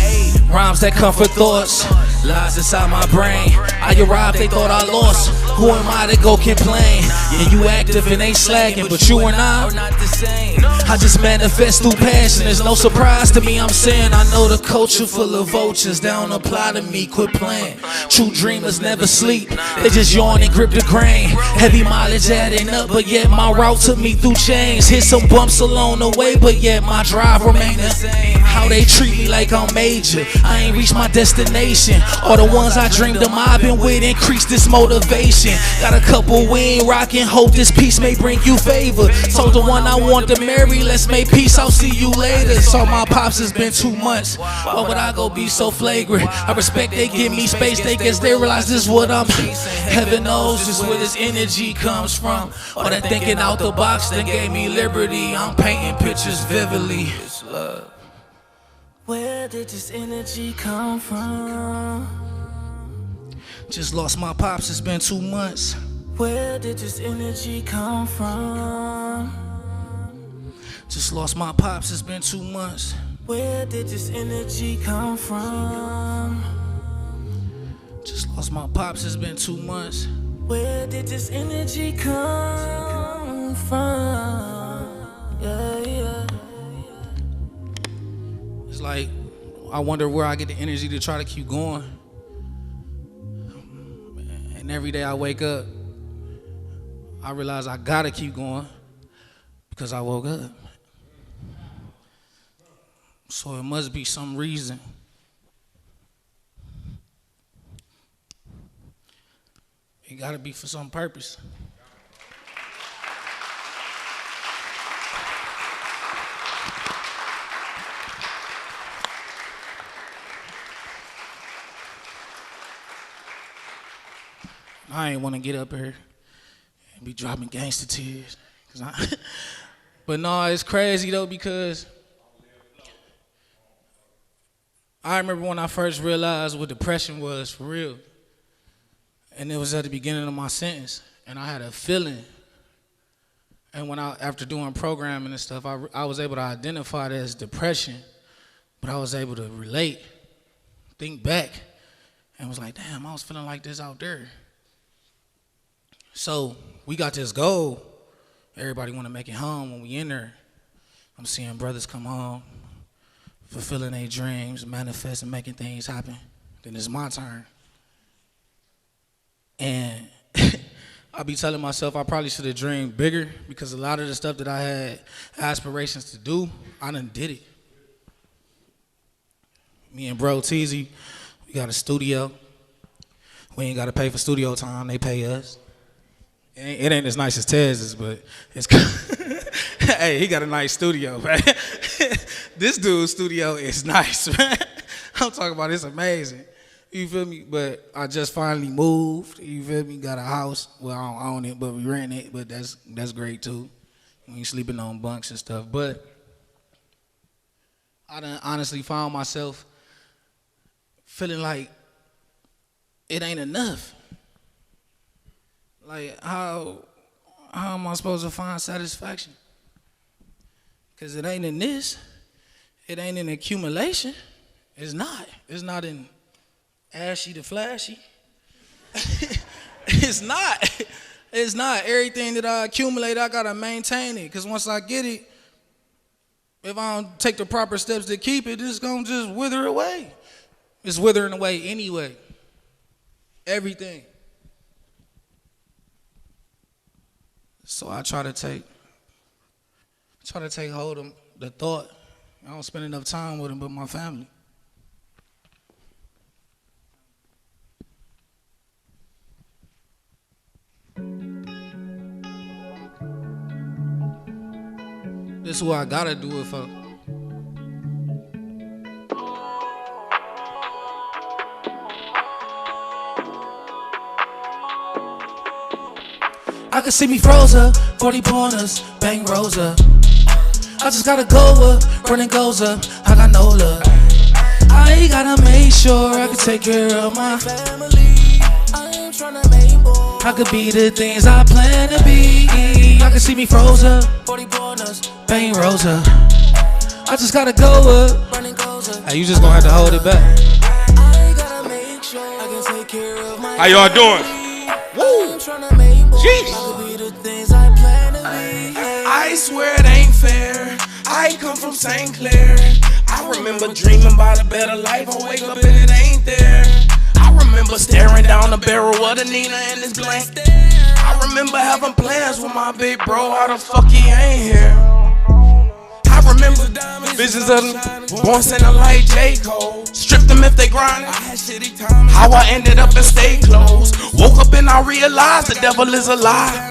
Rhymes that comfort thoughts, lies inside my brain. I arrived, they thought I lost. Who am I to go complain? Yeah, you active and ain't slacking, but you and I are not the same. I just manifest through passion. There's no surprise to me, I'm saying I know the culture full of vultures. They don't apply to me, quit playing. True dreamers never sleep, they just yawn and grip the grain. Heavy mileage adding up, but yet my route took me through chains. Hit some bumps along the way, but yet my drive remain the same. How they treat me like I'm major, I ain't reached my destination. All the ones I dreamed of, I've been with, increase this motivation. Got a couple we ain't rockin', hope this peace may bring you favor. Told the one I want to marry, let's make peace, I'll see you later. Saw my pops, it's been 2 months, why would I go be so flagrant? I respect they give me space, they guess they realize this is what I'm chasing. Heaven knows just where this energy comes from. All that thinking out the box that gave me liberty, I'm painting pictures vividly. Where did this energy come from? Just lost my pops, it's been 2 months. Where did this energy come from? Just lost my pops, it's been 2 months. Where did this energy come from? Just lost my pops, it's been 2 months. Where did this energy come from? Yeah, yeah. It's like, I wonder where I get the energy to try to keep going. And every day I wake up, I realize I gotta keep going because I woke up. So it must be some reason. It gotta be for some purpose. I ain't wanna get up here and be dropping gangster tears. But no, it's crazy though, because I remember when I first realized what depression was for real. And it was at the beginning of my sentence, and I had a feeling. And when after doing programming and stuff, I was able to identify it as depression, but I was able to relate, think back, and was like, damn, I was feeling like this out there. So we got this goal. Everybody want to make it home when we in there. I'm seeing brothers come home, fulfilling their dreams, manifesting, making things happen. Then it's my turn. And I be telling myself I probably should have dreamed bigger, because a lot of the stuff that I had aspirations to do, I done did it. Me and bro Teezy, we got a studio. We ain't got to pay for studio time, they pay us. It ain't as nice as Tez's, but it's hey, he got a nice studio, man. This dude's studio is nice, man. I'm talking about, it's amazing. You feel me? But I just finally moved. You feel me? Got a house. Well, I don't own it, but we rent it. But that's great too. We ain't sleeping on bunks and stuff. But I done honestly found myself feeling like it ain't enough. Like, how am I supposed to find satisfaction? Because it ain't in this. It ain't in accumulation. It's not. It's not in ashy to flashy. It's not. It's not. Everything that I accumulate, I gotta maintain it. Because once I get it, if I don't take the proper steps to keep it, it's gonna just wither away. It's withering away anyway. Everything. So I try to take hold of the thought. I don't spend enough time with them, but my family. This is what I gotta do it for. I can see me froze up, 40 pointers, bang rolls up. I just gotta go up, running goes up, I got no luck. I gotta make sure I can take care of my family. I am tryna make more. I could be the things I plan to be. I can see me froze up, 40 bonus, bang rose up. I just gotta go up. Hey, you just gonna have to hold it back. I gotta make sure I can take care of my How y'all doing? Woo! Jeez. I swear it ain't fair. I come from St. Clair. I remember dreaming about a better life. I wake up and it ain't there. I remember staring down the barrel of the Nina and it's blank. I remember having plans with my big bro. How the fuck he ain't here? I remember visions of them born sounding like J. Cole. Stripped them if they grind. How I ended up in stay clothes. Woke up and I realized the devil is a lie.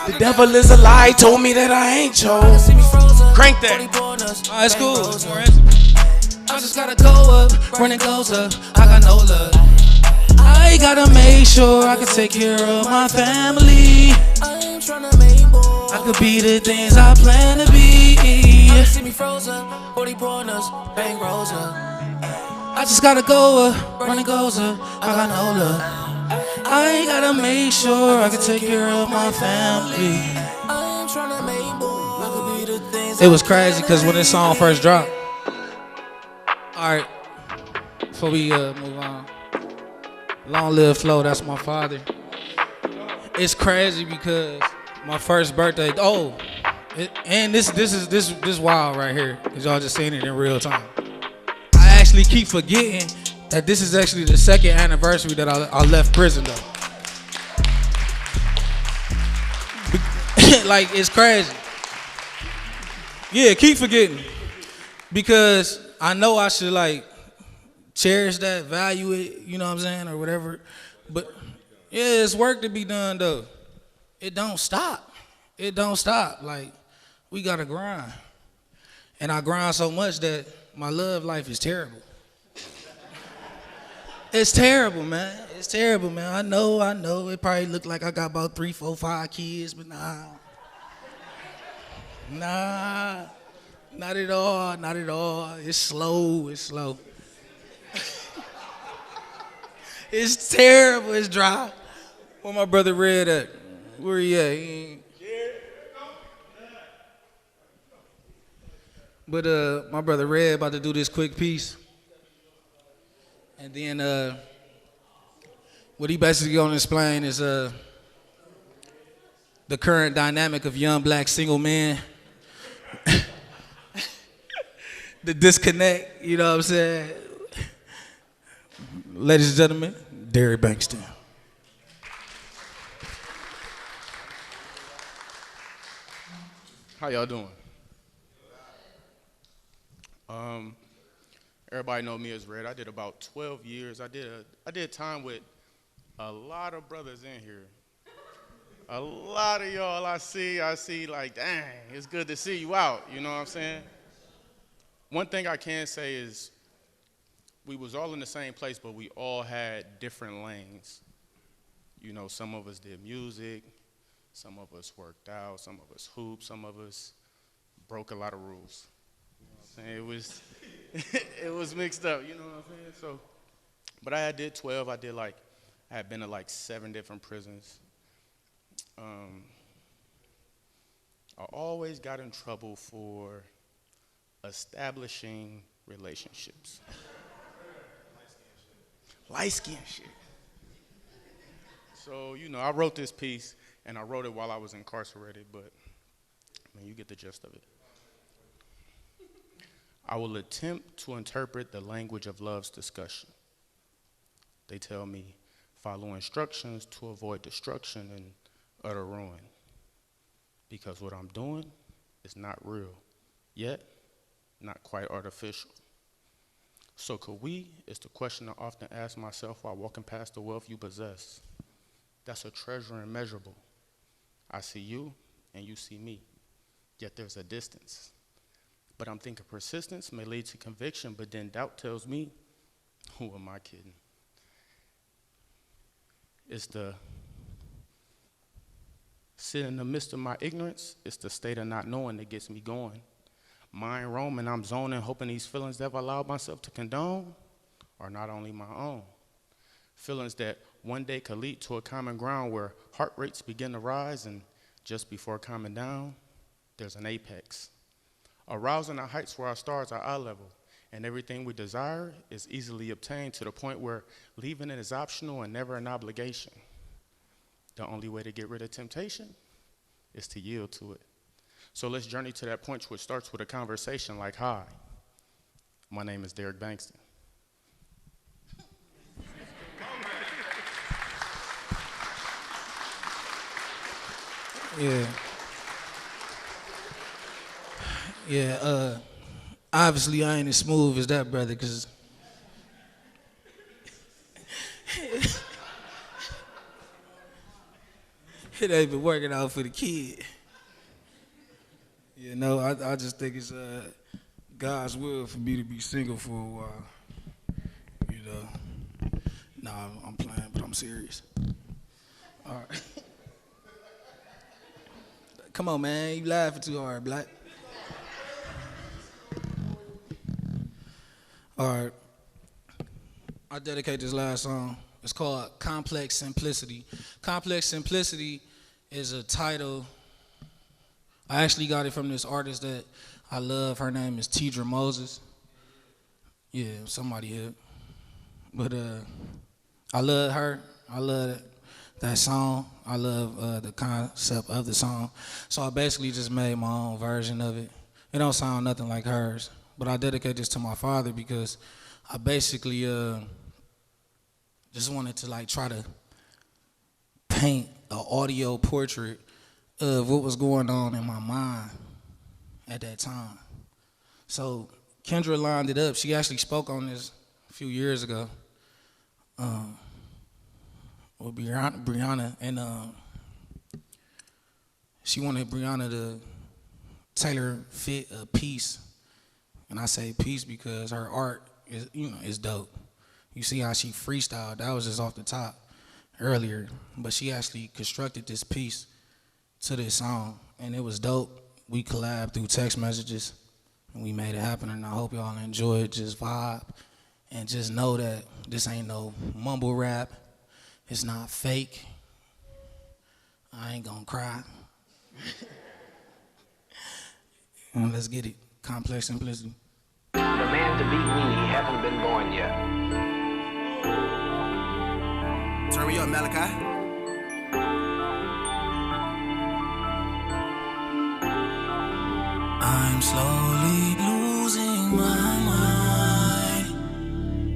The devil is a lie. Told me that I ain't chose. Crank that. Oh, it's cool. I just gotta go up. When it goes up, I got no love. I gotta make sure I can take care of my family. I could be the things I plan to be. See me froze up, 40 pointers, bang rose up. I just gotta go up, when it goes up, I got no love. I gotta make sure I can take care of my family. It was crazy because when this song first dropped. Alright, before we move on. Long live Flo, that's my father. It's crazy because my first birthday, and this wild right here, because y'all just seen it in real time. I actually keep forgetting that this is actually the second anniversary that I left prison though. Like, it's crazy. Yeah, keep forgetting. Because I know I should like cherish that, value it, you know what I'm saying, or whatever. But yeah, it's work to be done though. It don't stop. It don't stop. Like, we gotta grind. And I grind so much that my love life is terrible. It's terrible, man. It's terrible, man. I know. It probably look like I got about 3, 4, 5 kids, but nah. Nah. Not at all, not at all. It's slow, it's slow. It's terrible, it's dry. Where my brother Red at? Where he at? He ain't... But my brother Red about to do this quick piece. And then what he basically gonna explain is the current dynamic of young black single men. The disconnect, you know what I'm saying? Ladies and gentlemen, Derry Bankston. How y'all doing? Everybody know me as Red. I did about 12 years. I did time with a lot of brothers in here. A lot of y'all I see like, dang, it's good to see you out, you know what I'm saying? One thing I can say is we was all in the same place, but we all had different lanes. You know, some of us did music, some of us worked out, some of us hooped, some of us broke a lot of rules. You know what I'm saying? It was, it was mixed up, you know what I'm saying? So, but I did 12. I had been to like 7 different prisons. I always got in trouble for establishing relationships. Light skin shit. So, you know, I wrote this piece, and I wrote it while I was incarcerated, but, I mean, you get the gist of it. I will attempt to interpret the language of love's discussion. They tell me, follow instructions to avoid destruction and utter ruin. Because what I'm doing is not real, yet not quite artificial. So could we, is the question I often ask myself while walking past the wealth you possess. That's a treasure immeasurable. I see you and you see me, yet there's a distance. But I'm thinking persistence may lead to conviction, but then doubt tells me, who am I kidding? It's the sit in the midst of my ignorance, it's the state of not knowing that gets me going. Mind roaming, I'm zoning, hoping these feelings that I've allowed myself to condone are not only my own. Feelings that one day could lead to a common ground where heart rates begin to rise, and just before calming down, there's an apex. Arousing the heights where our stars are eye level, and everything we desire is easily obtained to the point where leaving it is optional and never an obligation. The only way to get rid of temptation is to yield to it. So let's journey to that point which starts with a conversation like, hi, my name is Derek Bankston. Yeah, obviously I ain't as smooth as that brother, because it ain't been working out for the kid. You know, I just think it's God's will for me to be single for a while. You know, nah, I'm playing, but I'm serious. All right. Come on, man, you laughing too hard, Blakk. All right. I dedicate this last song. It's called Complex Simplicity. Complex Simplicity is a title. I actually got it from this artist that I love. Her name is Tidra Moses. Yeah, somebody here. But I love her. I love that song. I love the concept of the song. So I basically just made my own version of it. It don't sound nothing like hers. But I dedicate this to my father because I basically just wanted to like try to paint an audio portrait of what was going on in my mind at that time. So Kendra lined it up. She actually spoke on this a few years ago with Brianna, and she wanted Brianna to tailor fit a piece. And I say piece because her art is, is dope. You see how she freestyled, that was just off the top earlier, but she actually constructed this piece to this song, and it was dope. We collabed through text messages, and we made it happen, and I hope y'all enjoy it. Just vibe, and just know that this ain't no mumble rap. It's not fake. I ain't gonna cry. Let's get it. Complex Simplicity. The man to beat me haven't been born yet. Turn me up, Malachi. I'm slowly losing my mind,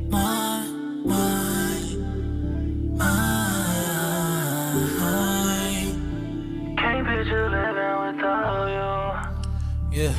my mind. Can't picture living without you. Yeah.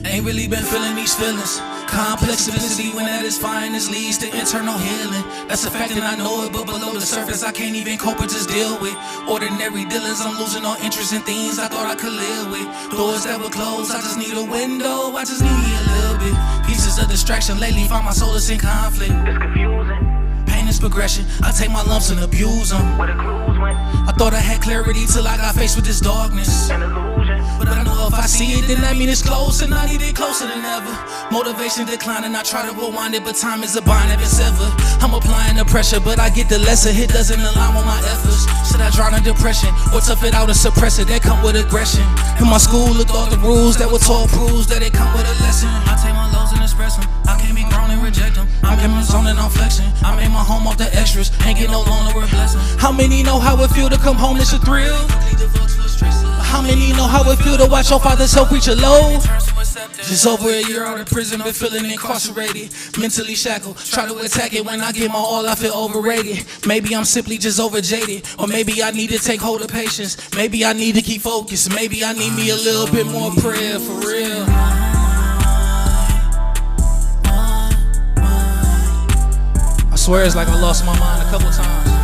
Ain't really been feeling these feelings. Complex simplicity when at its finest leads to internal healing. That's a fact and I know it, but below the surface I can't even cope or just deal with ordinary dealings. I'm losing all interest in things I thought I could live with. Doors that were closed, I just need a window. I just need a little bit. Pieces of distraction lately, find my soul is in conflict. It's confusing. Pain is progression, I take my lumps and abuse them. Where the clues went. I thought I had clarity till I got faced with this darkness. An illusion. But I know if I see it, then that mean it's close, and I need it closer than ever. Motivation declining, I try to rewind it, but time is a bind that been severed. I'm applying the pressure, but I get the lesser. It doesn't align with my efforts. Should I drown in depression, or tough it out and suppress it? That come with aggression. In my school, looked all the rules that were taught proves that it come with a lesson. I take my lows and express them. I can't be grown and reject them. I'm in my zone and I'm flexing. I made my home off the extras, ain't get no loan or a blessing. How many know how it feel to come home? It's a thrill. How many know how it feel to watch your father's help reach a low? Just over a year out of prison, been feeling incarcerated, mentally shackled. Try to attack it when I get my all, I feel overrated. Maybe I'm simply just overjaded, or maybe I need to take hold of patience. Maybe I need to keep focused. Maybe I need me a little bit more prayer for real. I swear it's like I lost my mind a couple times.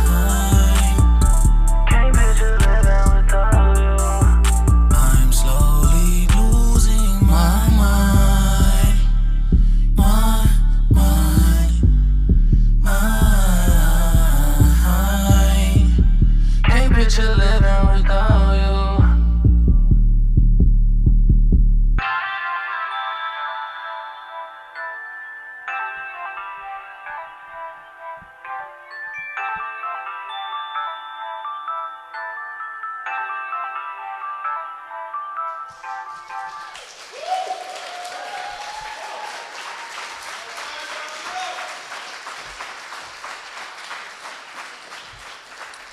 Picture living without you.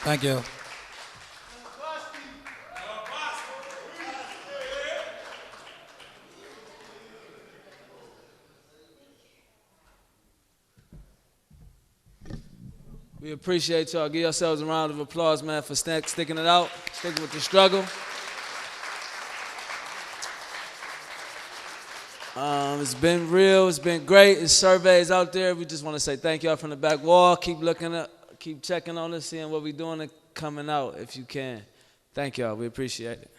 Thank you. We appreciate y'all. Give yourselves a round of applause, man, for sticking it out, sticking with the struggle. It's been real. It's been great. It's surveys out there. We just want to say thank y'all from the back wall. Keep looking up, keep checking on us, seeing what we're doing and coming out if you can. Thank y'all. We appreciate it.